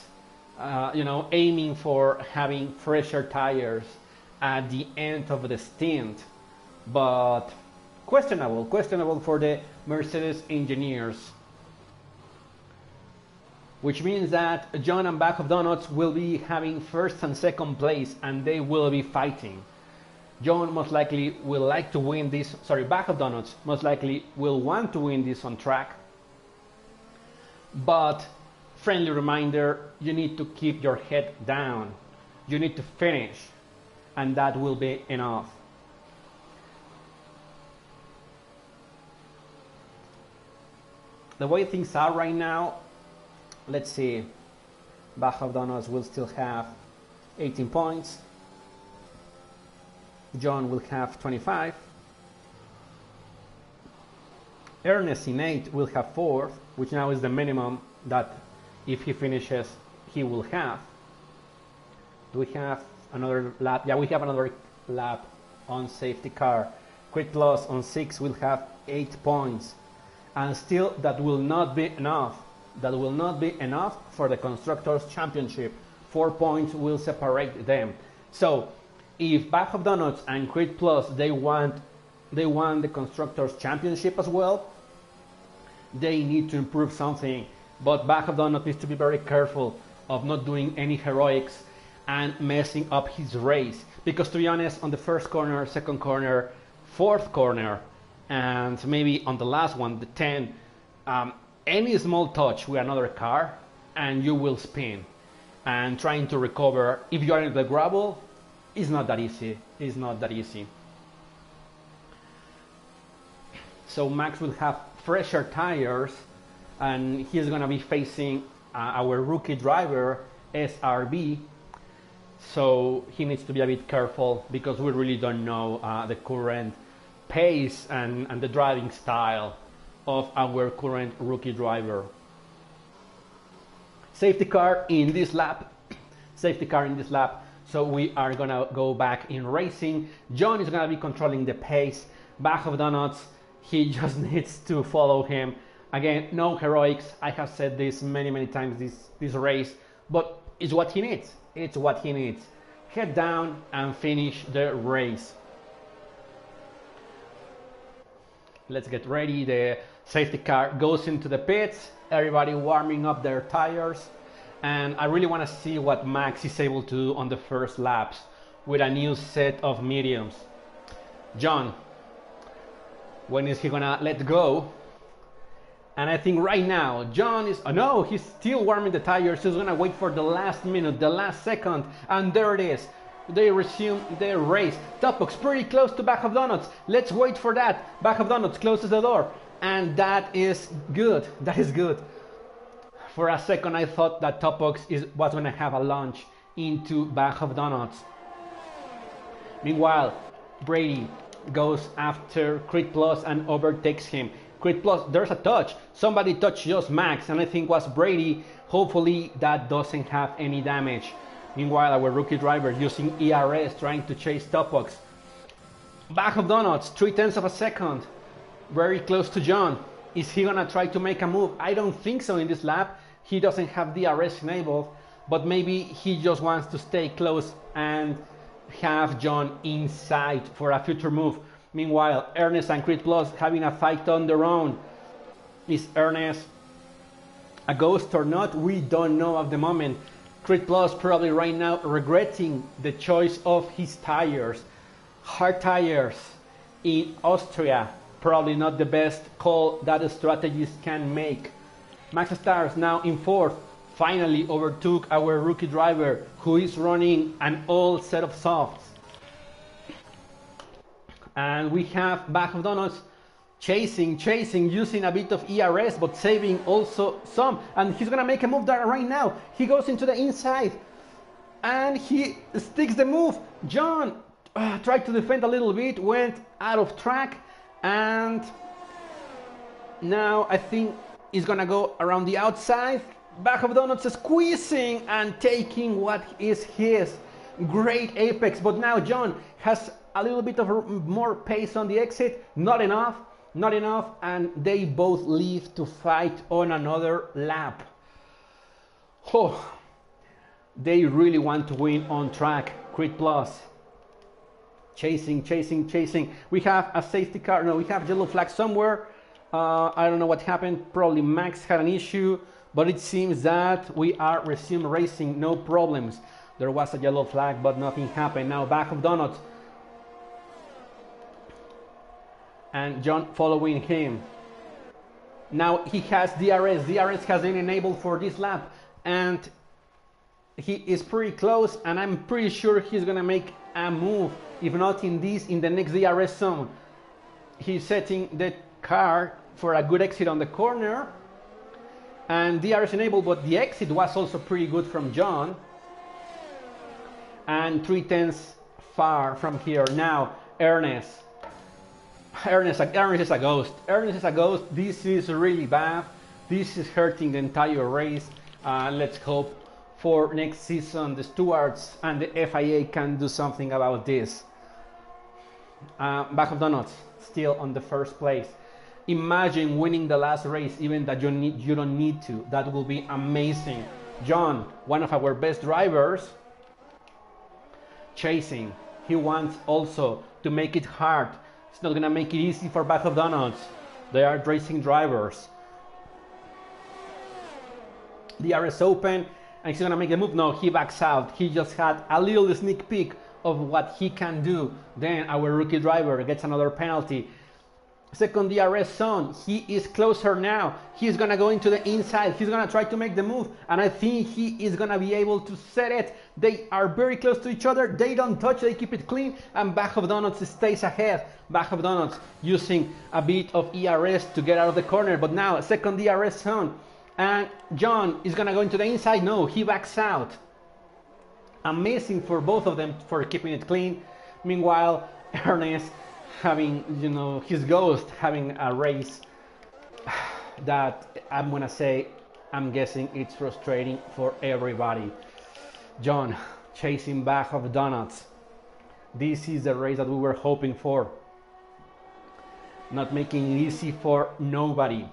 aiming for having fresher tires at the end of the stint. But questionable for the Mercedes engineers. Which means that John and Back of Donuts will be having first and second place, and they will be fighting. John most likely will like to win this, Back of Donuts most likely will want to win this on track. But, friendly reminder, you need to keep your head down. You need to finish, and that will be enough. The way things are right now, let's see. Baja of Donuts will still have 18 points. John will have 25. Ernest in 8 will have 4, which now is the minimum that if he finishes, he will have. Do we have another lap? Yeah, we have another lap on safety car. Crit Plus on 6 will have 8 points. And still, that will not be enough. That will not be enough for the Constructors' Championship. 4 points will separate them. So, if Bag of Donuts and Crit Plus, they won the Constructors' Championship as well, they need to improve something. But Bag of Donuts needs to be very careful of not doing any heroics and messing up his race. Because to be honest, on the first corner, second corner, fourth corner, and maybe on the last one, the 10, any small touch with another car and you will spin. And trying to recover, if you are in the gravel, is not that easy. It's not that easy. So Max will have fresher tires and he's going to be facing our rookie driver, SRB. So he needs to be a bit careful because we really don't know the current pace and the driving style of our current rookie driver. Safety car in this lap. Safety car in this lap. So we are going to go back in racing. John is going to be controlling the pace. Bag of Donuts, he just needs to follow him. Again, no heroics. I have said this many times this race, but it's what he needs. It's what he needs. Head down and finish the race. Let's get ready. The safety car goes into the pits. Everybody warming up their tires. And I really want to see what Max is able to do on the first laps with a new set of mediums. John, when is he gonna let go? And I think right now, John is, oh no, he's still warming the tires. He's gonna wait for the last minute, the last second, and there it is. They resume their race. Top Box pretty close to Bag of Donuts. Let's wait for that. Bag of Donuts closes the door. And that is good. That is good. For a second, I thought that Top Box was gonna have a launch into Bag of Donuts. Meanwhile, Brady goes after Crit Plus and overtakes him. Crit Plus, there's a touch. Somebody touched just Max, and I think was Brady. Hopefully that doesn't have any damage. Meanwhile, our rookie driver using ERS trying to chase Top Box. Bag of Donuts, 0.3 of a second. Very close to John. Is he gonna try to make a move? I don't think so in this lap. He doesn't have DRS enabled, but maybe he just wants to stay close and have John inside for a future move. Meanwhile, Ernest and Crit Plus having a fight on their own. Is Ernest a ghost or not? We don't know at the moment. Crit Plus probably right now regretting the choice of his tires. Hard tires in Austria. Probably not the best call that a strategist can make. Max Stars now in fourth. Finally overtook our rookie driver who is running an old set of softs. And we have Bag of Donuts chasing, using a bit of ERS, but saving also some. And he's gonna make a move there right now. He goes into the inside and he sticks the move. John tried to defend a little bit, went out of track, and now I think he's gonna go around the outside. Bag of Donuts squeezing and taking what is his. Great apex, but now John has a little bit of more pace on the exit. Not enough, and they both leave to fight on another lap. Oh, they really want to win on track. Crit Plus chasing. We have a safety car. No, we have yellow flag somewhere. I don't know what happened. Probably Max had an issue, but it seems that we are resumed racing, no problems. There was a yellow flag, but nothing happened. Now Bag of Donuts and John following him. Now he has DRS. DRS has been enabled for this lap, and he is pretty close, and I'm pretty sure he's gonna make a move. If not in the next DRS zone. He's setting the car for a good exit on the corner. And DRS enabled, but the exit was also pretty good from John. And 3/10 far from here. Now, Ernest is a ghost. Ernest is a ghost. This is really bad. This is hurting the entire race. Let's hope for next season the stewards and the FIA can do something about this. Back of Donuts still on the first place. Imagine winning the last race, even that you don't need to. That will be amazing. John, one of our best drivers, chasing. He wants also to make it hard. It's not gonna make it easy for Back of Donuts. They are racing drivers. The RS open, and he's gonna make the move. No, he backs out. He just had a little sneak peek of what he can do. Then our rookie driver gets another penalty. Second DRS zone, he is closer now. He's gonna go into the inside. He's gonna try to make the move, and I think he is gonna be able to set it. They are very close to each other. They don't touch, they keep it clean, and Back of Donuts stays ahead. Back of Donuts using a bit of ERS to get out of the corner, but now second DRS zone, and John is gonna go into the inside. No, he backs out. Amazing for both of them for keeping it clean. Meanwhile, Ernest having, his ghost having a race that I'm guessing it's frustrating for everybody. John chasing Back of Donuts. This is the race that we were hoping for. Not making it easy for nobody.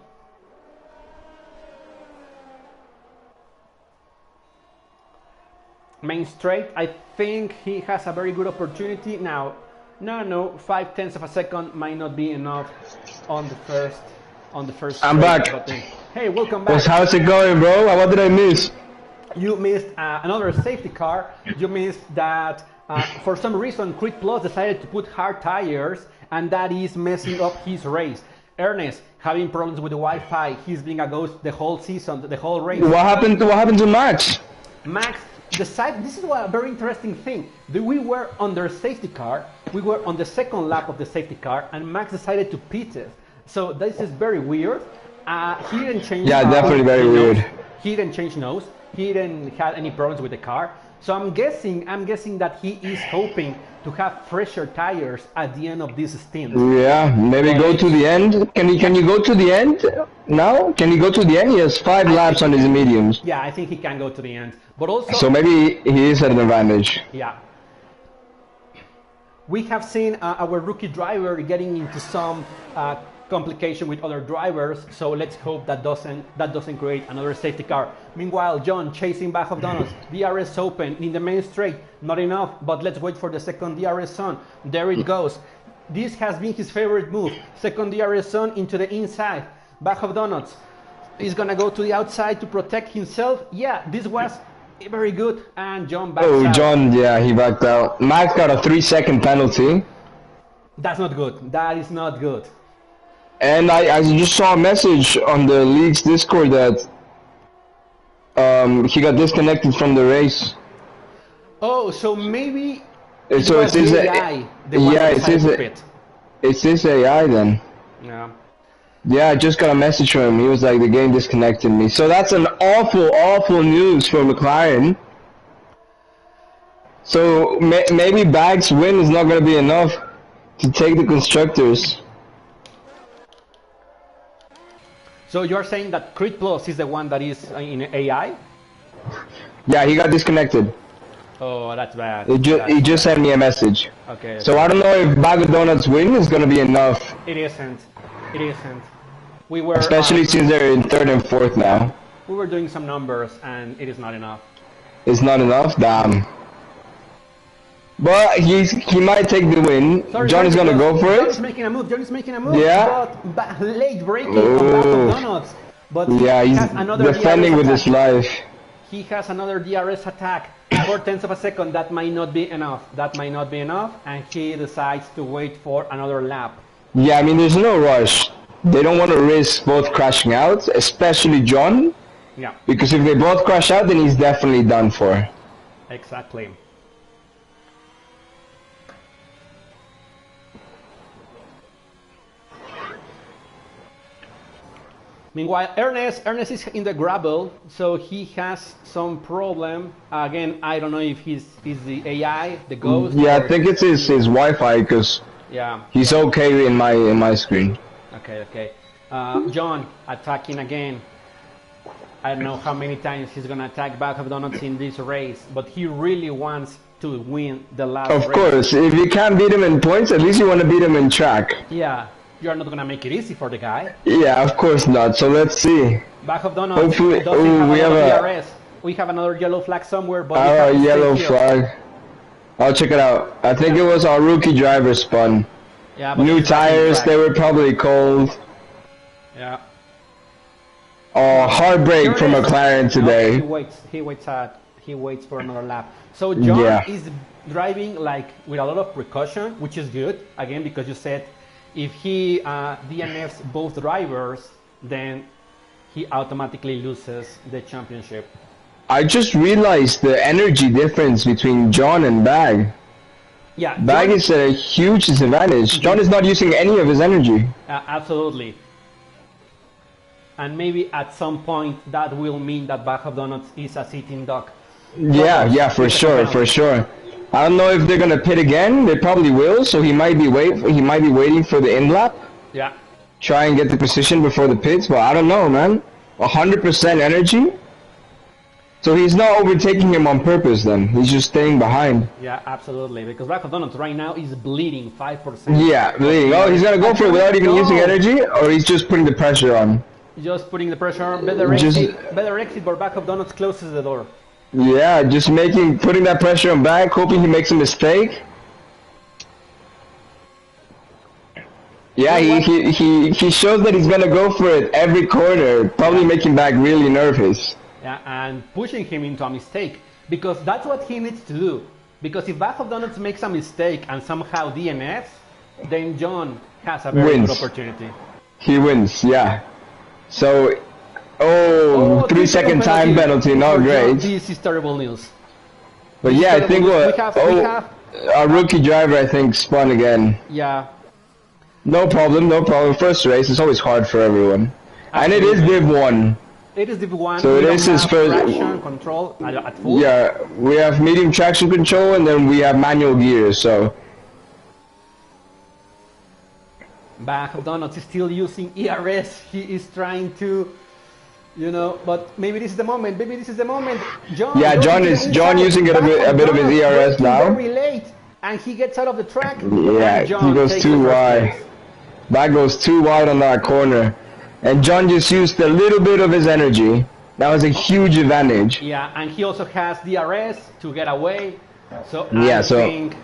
Main straight, I think he has a very good opportunity now. No, 5/10 of a second might not be enough on the first. I'm back. Hey, welcome back. How's it going, bro? What did I miss? You missed another safety car. You missed that for some reason Creed Plus decided to put hard tires, and that is messing up his race. Ernest having problems with the Wi-Fi. He's being a ghost the whole season, the whole race. What happened to Max? Max decided. This is a very interesting thing. We were on their safety car. We were on the second lap of the safety car, and Max decided to pit it. So this is very weird. He didn't change. Yeah, definitely very weird. He didn't change nose. He didn't have any problems with the car. So I'm guessing that he is hoping to have fresher tires at the end of this stint. Yeah, maybe go to the end. Can you go to the end now? Can you go to the end? He has 5 laps on his mediums. Yeah, I think he can go to the end. But also, so maybe he is at an advantage. Yeah. We have seen our rookie driver getting into some complication with other drivers, so let's hope that doesn't create another safety car. Meanwhile, John chasing Back of Donuts. DRS open in the main straight, not enough, but let's wait for the second DRS zone. There it goes. This has been his favorite move. Second DRS zone into the inside. Back of Donuts is gonna go to the outside to protect himself. Yeah, this was very good, and John backed out. John, yeah, he backed out. Max got a 3-second penalty. That's not good. That is not good. And I just saw a message on the league's Discord that he got disconnected from the race. Oh, so maybe it's AI. Yeah, it's his AI then. Yeah. Yeah, I just got a message from him. He was like, the game disconnected me. So that's an awful news for McLaren. So maybe Bag's win is not going to be enough to take the constructors. So you're saying that Creed Plus is the one that is in AI? Yeah, he got disconnected. Oh, that's bad. He just sent me a message. Okay. So I don't know if Bag of Donuts win is going to be enough. It isn't. It isn't. We were especially since they're in 3rd and 4th now. We were doing some numbers and it is not enough. It's not enough? Damn. But he might take the win. Sorry, John is gonna go for it. John is making a move. Yeah. But late braking on Back of Donuts. But yeah, he's defending DRS with attack. his life. He has another DRS attack. 4/10 of a second. That might not be enough. And he decides to wait for another lap. Yeah, I mean, there's no rush. They don't want to risk both crashing out, especially John. Yeah. Because if they both crash out, then he's definitely done for. Exactly. Meanwhile, Ernest is in the gravel, so he has some problem. Again, I don't know if he's the AI, the ghost. Yeah, or... I think it's his Wi-Fi because yeah, he's okay in my screen. Okay. John attacking again. I don't know how many times he's gonna attack Bag of Donuts in this race, but he really wants to win the last race. Of course, if you can't beat him in points, at least you want to beat him in track. Yeah, you're not gonna make it easy for the guy. Yeah, of course not. So let's see. Bag of Donuts. Hopefully, we have DRS. We have another yellow flag somewhere, but yellow flag. I'll check it out. I think it was our rookie driver spun. Yeah, but new tires, they were probably cold. Yeah. Oh, heartbreak for McLaren today. No, he waits for another lap. So John is driving like with a lot of precaution, which is good. Again, because you said if he DNFs both drivers, then he automatically loses the championship. I just realized the energy difference between John and Bag. Yeah, Bag is at a huge disadvantage. John is not using any of his energy. Absolutely. And maybe at some point that will mean that Bag of Donuts is a sitting duck. Yeah, for sure. I don't know if they're gonna pit again. They probably will. So he might be waiting for the in lap. Yeah. Try and get the position before the pits, but I don't know, man. 100% energy. So he's not overtaking him on purpose then. He's just staying behind. Yeah, absolutely. Because Bag of Donuts right now is bleeding 5%. Yeah, bleeding. Oh, he's gonna go for it without even using energy, or he's just putting the pressure on. Just putting the pressure on. Better exit, but Bag of Donuts closes the door. Yeah, just putting that pressure on Bag, hoping he makes a mistake. Yeah, he shows that he's gonna go for it every corner, probably making Bag really nervous. Yeah, and pushing him into a mistake, because that's what he needs to do. Because if Bag of Donuts makes a mistake and somehow DNFs, then John has a very good opportunity. He wins, yeah. So, 3-second time penalty, not great. This is terrible news. But yeah, I think our rookie driver, I think, spun again. Yeah. No problem. First race, it's always hard for everyone. Absolutely. And it is Div 1. It is Div 1. So it is his first. Traction control at full. Yeah, we have medium traction control and then we have manual gears, so. Bag of Donuts is still using ERS. He is trying to, but maybe this is the moment. John. Yeah, John using it a bit of his ERS now. Very late, and he gets out of the track. Yeah, he goes too wide. Bag goes too wide on that corner. And John just used a little bit of his energy. That was a huge advantage. Yeah, and he also has DRS to get away. So I think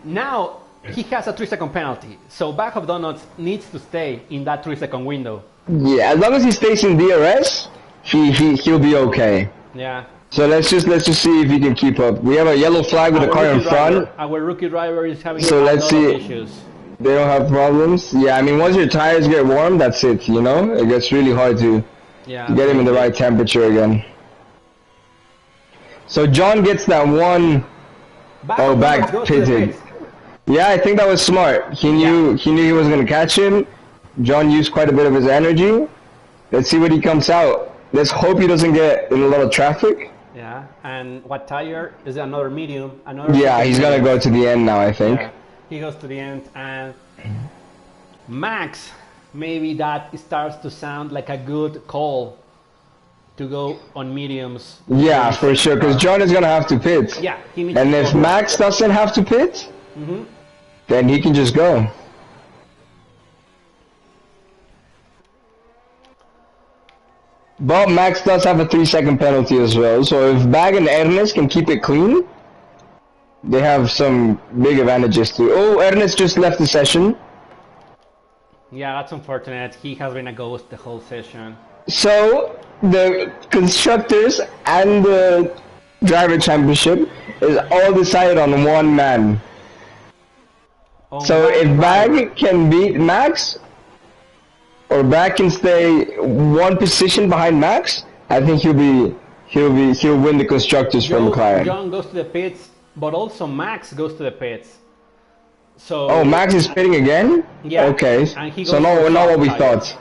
now he has a 3-second penalty. So Bag of Donuts needs to stay in that 3-second window. Yeah, as long as he stays in DRS, he'll be okay. Yeah. So let's just see if he can keep up. We have a yellow flag with a car in front. Our rookie driver is having a lot of issues. They don't have problems. Yeah, I mean, once your tires get warm, that's it, It gets really hard to get him in the right temperature again. So John gets that one. Back pitted. Yeah, I think that was smart. He knew he was going to catch him. John used quite a bit of his energy. Let's see what he comes out. Let's hope he doesn't get in a lot of traffic. Yeah, and what tire? Is it another medium? He's going to go to the end now, I think. Yeah. He goes to the end, and Max, maybe that starts to sound like a good call to go on mediums. Yeah, for sure, because John is going to have to pit. Yeah, and if Max doesn't have to pit, then he can just go. But Max does have a 3-second penalty as well, so if Bag and Ernest can keep it clean, they have some big advantages too. Oh, Ernest just left the session. Yeah, that's unfortunate. He has been a ghost the whole session. So, the constructors and the driver championship is all decided on one man. So if Bag can beat Max, or Bag can stay one position behind Max, I think he'll win the constructors from McLaren. John goes to the pits. But also Max goes to the pits. So Max is pitting again? Yeah. Okay. So not what we thought.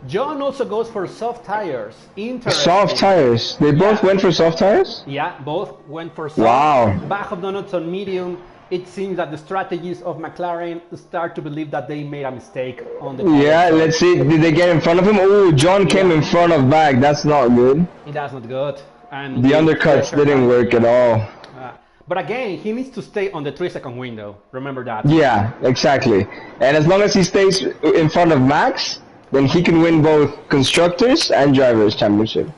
John also goes for soft tires. Interesting. Soft tires. They both went for soft tires? Yeah, both went for soft. Wow. Back of donuts on medium. It seems that the strategies of McLaren start to believe that they made a mistake on the Yeah, let's see. Did they get in front of him? Oh, John came in front of back. That's not good. That's not good. And the undercuts didn't work at all. But again, he needs to stay on the 3-second window. Remember that. Yeah, exactly. And as long as he stays in front of Max, then he can win both Constructors and Drivers' Championship.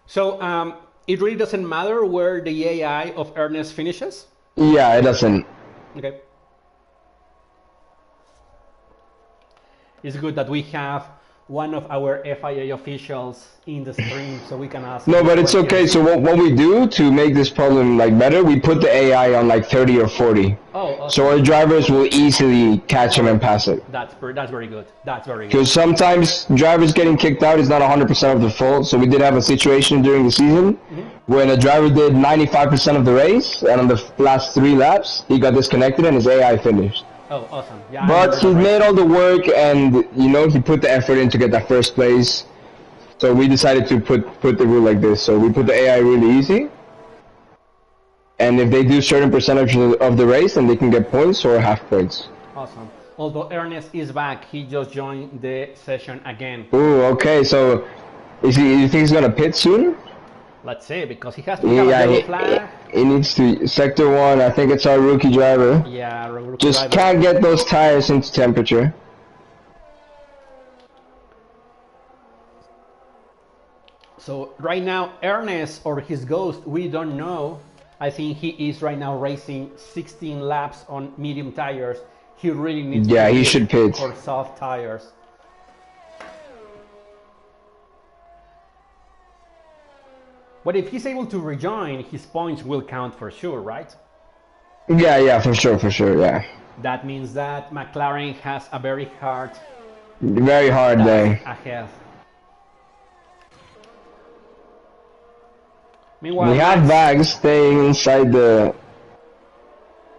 So, it really doesn't matter where the AI of Ernest finishes? Yeah, it doesn't. Okay. It's good that we have one of our FIA officials in the stream so we can ask. No, but it's okay. So what we do to make this problem like better, we put the AI on like 30 or 40. Oh, okay. So our drivers will easily catch him and pass it. That's very good. That's very good. Because sometimes drivers getting kicked out is not 100% of their fault. So we did have a situation during the season when a driver did 95% of the race, and on the last 3 laps, he got disconnected and his AI finished. Oh, awesome. Yeah, but he made all the work, and you know, he put the effort in to get that first place. So we decided to put the rule like this. So we put the AI really easy, and if they do certain percentage of the race, then they can get points or half points. Awesome. Although Ernest is back, he just joined the session again. Ooh, okay. So is he? You think he's gonna pit soon? Let's see, because he has to have a yellow flag. He needs to sector 1. I think it's our rookie driver. Yeah, rookie just driver. Can't get those tires into temperature. So right now, Ernest or his ghost, we don't know. I think he is right now racing 16 laps on medium tires. He really needs to he should pit for soft tires. But if he's able to rejoin, his points will count for sure, right? Yeah, for sure, yeah. That means that McLaren has a very hard day ahead. Meanwhile, we have Bags staying inside the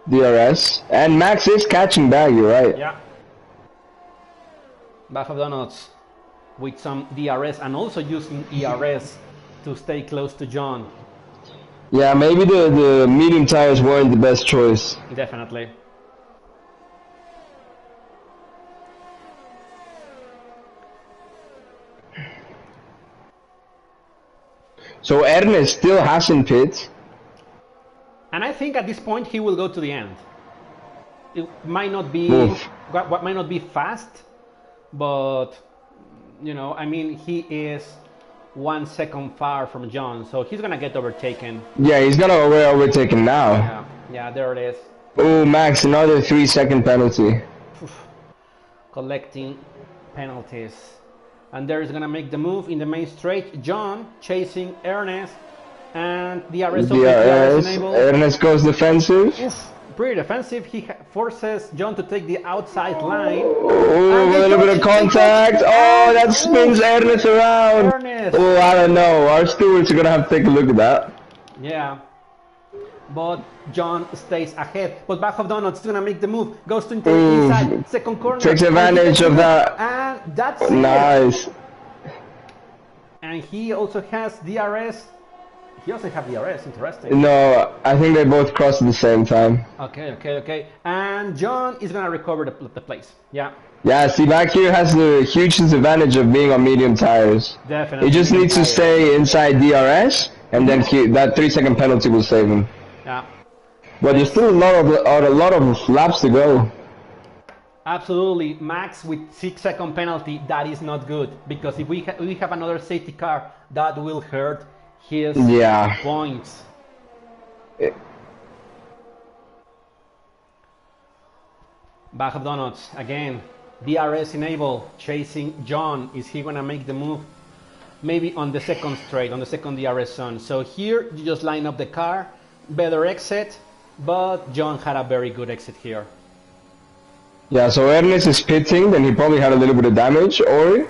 DRS, and Max is catching Bag, you're right. Yeah. Back of donuts with some DRS and also using ERS to stay close to John. Yeah, maybe the medium tires weren't the best choice. Definitely. So Ernest still hasn't pit. And I think at this point he will go to the end. It might not be what might not be fast, but you know, I mean, he is 1 second far from John, so he's gonna get overtaken. Yeah, he's gonna get overtaken now. Yeah, there it is. Oh, Max, another 3-second penalty. Collecting penalties. And there is gonna make the move in the main straight. John chasing Ernest, and DRS enabled. Ernest goes defensive. Oof, pretty defensive. He forces John to take the outside line. Oh, a little bit of contact. Oh, that spins Ernest around. Oh, I don't know. Our stewards are gonna have to take a look at that. Yeah. But John stays ahead. But Back of Donuts is gonna make the move. Goes to inside second corner. Takes advantage of that. And that's nice. It. And he also has DRS. He also has DRS. Interesting. No, I think they both crossed at the same time. Okay. And John is gonna recover the place. Yeah. Yeah, see, back here has the huge disadvantage of being on medium tires. Definitely. He just needs to stay inside DRS, and then that 3-second penalty will save him. Yeah. But there's still a lot of laps to go. Absolutely. Max with 6-second penalty, that is not good. Because if we have another safety car, that will hurt his points. Back of donuts again. DRS enable, chasing John. Is he gonna make the move? Maybe on the second straight, on the second DRS zone. So here you just line up the car, better exit, but John had a very good exit here. Yeah, so Ernest is pitting, then he probably had a little bit of damage, or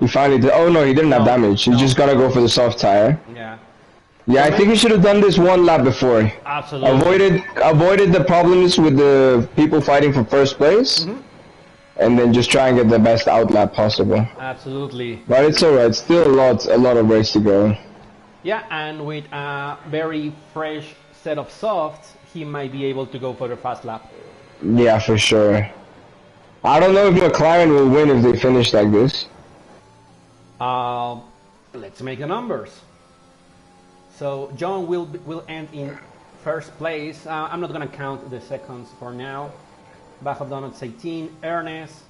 he finally did. Oh no, he didn't have damage. He just gotta go for the soft tire. Yeah, I think he should have done this one lap before. Absolutely. Avoided the problems with the people fighting for first place. and then just try and get the best outlap possible. Absolutely. But it's alright. Still a lot of race to go. Yeah, and with a very fresh set of softs, he might be able to go for the fast lap. Yeah, for sure. I don't know if McLaren will win if they finish like this. Let's make the numbers. So John will end in first place. I'm not gonna count the seconds for now. Back of Donuts 18. Ernest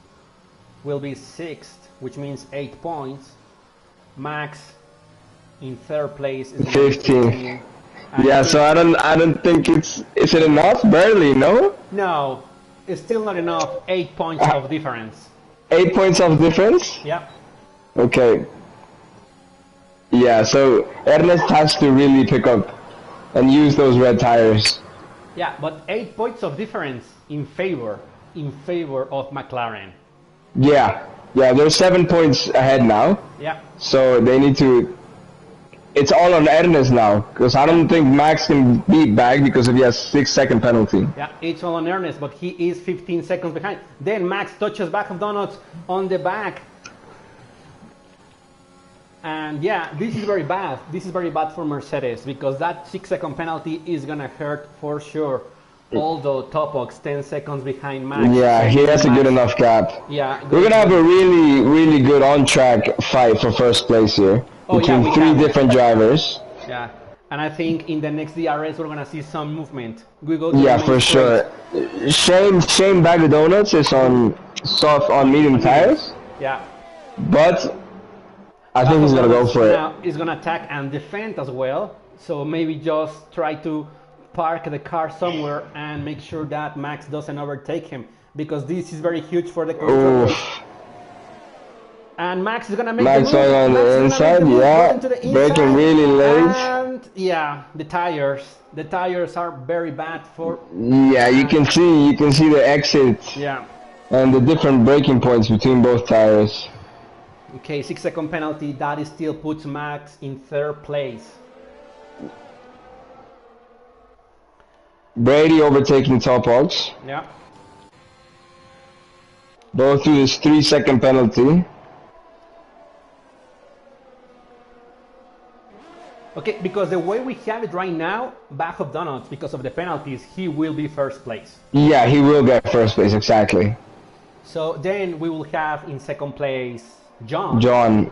will be 6th, which means 8 points. Max in third place is 15. Yeah, so I don't think is it enough? Barely, no? No, it's still not enough. 8 points of difference. 8 points of difference? Yeah. Okay. Yeah, so Ernest has to really pick up and use those red tires. Yeah, but 8 points of difference in favor of McLaren. Yeah, they're 7 points ahead now. Yeah. So they need to. It's all on Ernest now, because I don't think Max can beat back because if he has 6-second penalty. Yeah, it's all on Ernest, but he is 15 seconds behind. Then Max touches back of Donuts on the back. And yeah, this is very bad. This is very bad for Mercedes because that 6-second penalty is gonna hurt for sure. Although Topok's 10 seconds behind Max. Yeah, he has a good enough gap. Yeah, we're gonna have a really, really good on-track fight for first place here between three different drivers. Yeah, and I think in the next DRS we're gonna see some movement. We go to yeah, for sure. Shane Bag of Donuts is on medium tires. Yeah, but I think he's gonna go for it. Now he's gonna attack and defend as well. So maybe just try to park the car somewhere and make sure that Max doesn't overtake him because this is very huge for the constructors. And Max is gonna make the move. On the inside, yeah, braking really late. And yeah, the tires are very bad for. Yeah, you can see the exit. Yeah. And the different braking points between both tires. Okay, 6-second penalty. That still puts Max in third place. Brady overtaking Topok. Yeah. Both through this 3-second penalty. Okay, because the way we have it right now, back of Donuts, because of the penalties, he will be first place. Yeah, he will get first place, exactly. So then we will have in second place John.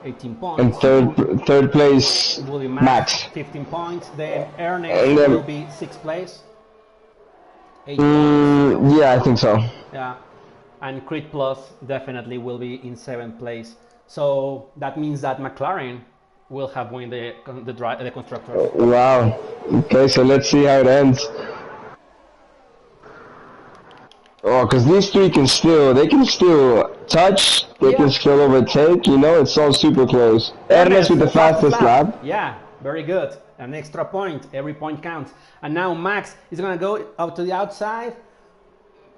18 points. And third place, it will be Max. 15 points. Then Ernest will be 6th place. 8 yeah, I think so. Yeah. And Crit Plus definitely will be in 7th place. So that means that McLaren will have won the constructors. Wow. Okay, so let's see how it ends. Oh, because these three can still touch, they can still overtake, you know, it's all super close. Ernest with the fastest lap. Yeah, very good. An extra point, every point counts. And now Max is going to go out to the outside.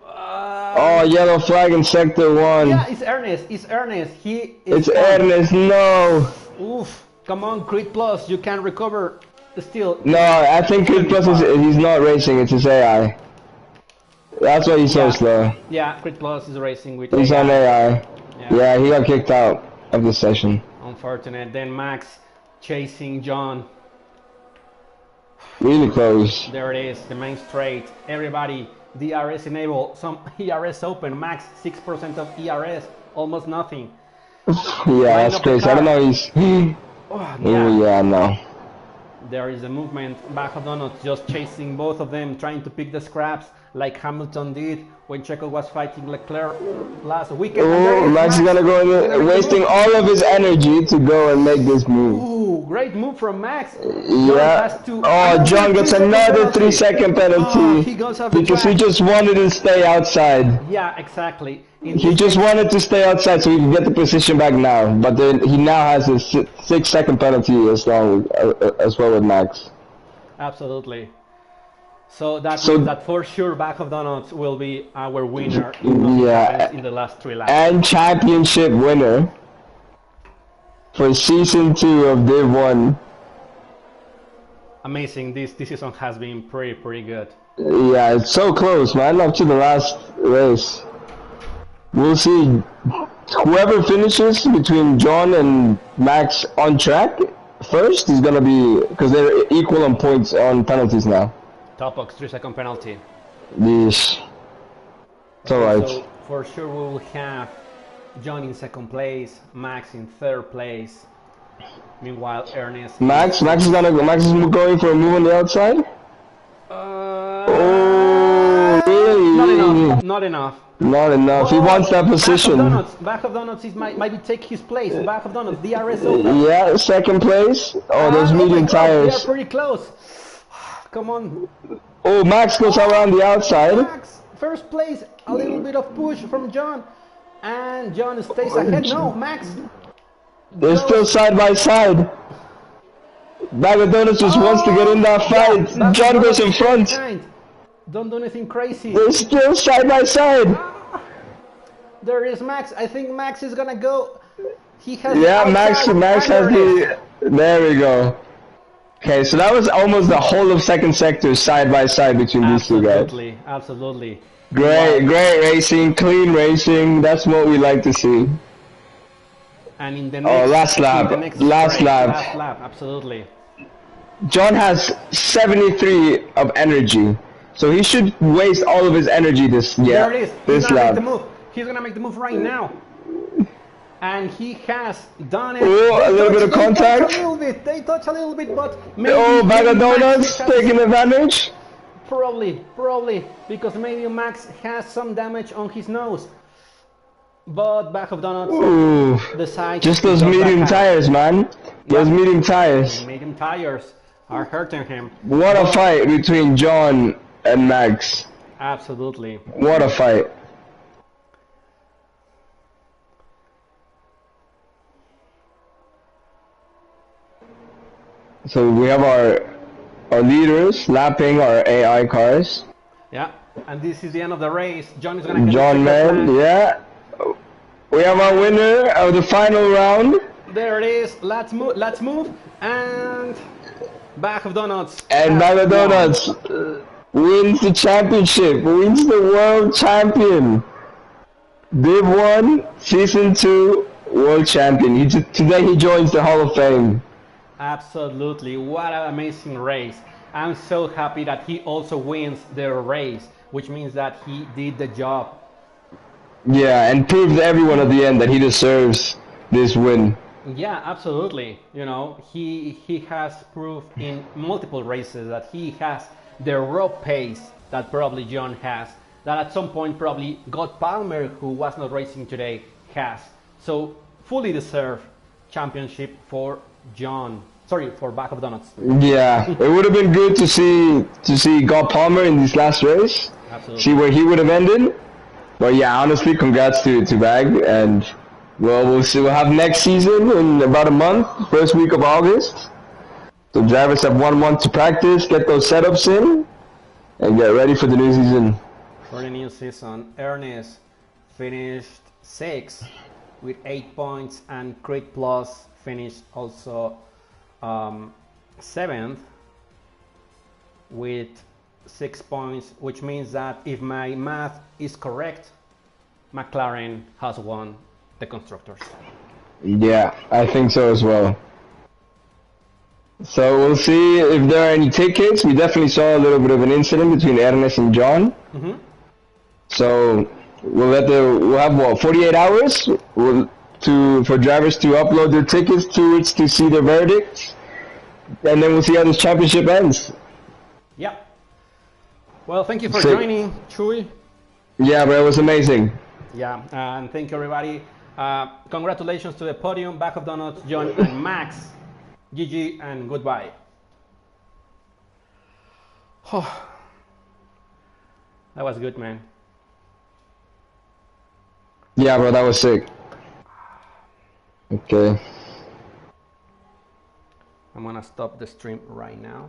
Oh, yellow flag in sector 1. Yeah, it's Ernest, It's Ernest, no. Oof, come on, Crit Plus, you can recover still. No, I think Crit Plus he's not racing, it's his AI. That's why he's so slow. Yeah, Crit Plus is racing with He's AI. on AI. Yeah, he got kicked out of the session. Unfortunate. Then Max chasing John. Really close. There it is, the main straight. Everybody, DRS enable. Some ERS open. Max 6% of ERS, almost nothing. Yeah, that's crazy. I don't know. He's. Yeah, no. There is a movement. Back of Donuts just chasing both of them, trying to pick the scraps like Hamilton did when Checo was fighting Leclerc last weekend. Oh, Max is gonna go in, wasting all of his energy to go and make this move. Ooh, great move from Max. Yeah. John gets another 3-second penalty because he just wanted to stay outside. Yeah, exactly. He just wanted to stay outside so he can get the position back now. But then he now has a 6-second penalty as well with Max. Absolutely. So that means that for sure back of Donuts will be our winner in the last 3 laps. And championship winner for season 2 of Div 1. Amazing. This season has been pretty good. Yeah, it's so close, man, up to the last race. We'll see. Whoever finishes between John and Max on track first is gonna be, because they're equal on points on penalties now. Top box 3-second penalty. Yes. It's alright. So for sure we will have John in second place, Max in third place. Meanwhile, Ernest. Max is going for a move on the outside. Oh, really? Not enough. Not enough. Not enough. He wants that position. Back of Donuts is might take his place. Back of Donuts, DRS open. Yeah, second place. Oh, those medium tires. They are pretty close. Come on. Oh, Max goes around the outside. Max, first place. A little bit of push from John. And John stays ahead. No, Max. They're still side by side. Bag of Donuts just wants to get in that fight. Yeah, John goes in front. Don't do anything crazy. They're still side by side. There is Max. I think Max is gonna go. He has. Yeah, Max has the. There we go. Okay, so that was almost the whole of second sector side by side between these two guys. Absolutely. Great racing, clean racing. That's what we like to see. And in the next, last lap, last lap, absolutely. John has 73 of energy, so he should waste all of his energy this There it is. this lap. He's gonna make the move right now, and he has done it. Oh, a little bit of contact. They touch a little bit, but maybe. Oh, Bag of Donuts taking advantage. Probably, because maybe Max has some damage on his nose. But Back of Donuts decides. Just those medium tires, man. Those medium tires. Medium tires are hurting him. What a fight between John and Max. Absolutely. What a fight. So we have our leaders lapping our AI cars. Yeah, and this is the end of the race. John is gonna get John Man, yeah. We have our winner of the final round. There it is. Let's move. And Bag of Donuts. And Bag of Donuts wins the championship. Wins the world champion. Div 1, Season 2 world champion. Today he joins the Hall of Fame. Absolutely. What an amazing race. I'm so happy that he also wins the race, which means that he did the job. Yeah, and proved to everyone at the end that he deserves this win. Yeah, absolutely. You know, he has proved in multiple races that he has the raw pace that probably John has, that at some point probably God Palmer, who was not racing today, has. So fully deserved championship for John. Sorry, for Bag of Donuts. Yeah, it would have been good to see God Palmer in this last race. Absolutely. See where he would have ended. But yeah, honestly, congrats to Bag, and well, we'll see. We'll have next season in about a month, first week of August. So drivers have 1 month to practice, get those setups in, and get ready for the new season. For the new season, Ernest finished 6th with 8 points, and Crit Plus finished also 7th with 6 points, which means that if my math is correct, McLaren has won the Constructors. Yeah, I think so as well. So we'll see if there are any tickets. We definitely saw a little bit of an incident between Ernest and John. So we'll have 48 hours for drivers to upload their tickets to it to see their verdicts, and then we'll see how this championship ends. Yeah. Well, thank you for joining, Chuy. Yeah, but it was amazing. Yeah, and thank you, everybody. Congratulations to the podium, Bag of Donuts, John and Max. GG and goodbye. Oh, that was good, man. Yeah, bro, that was sick. Okay. I'm gonna stop the stream right now.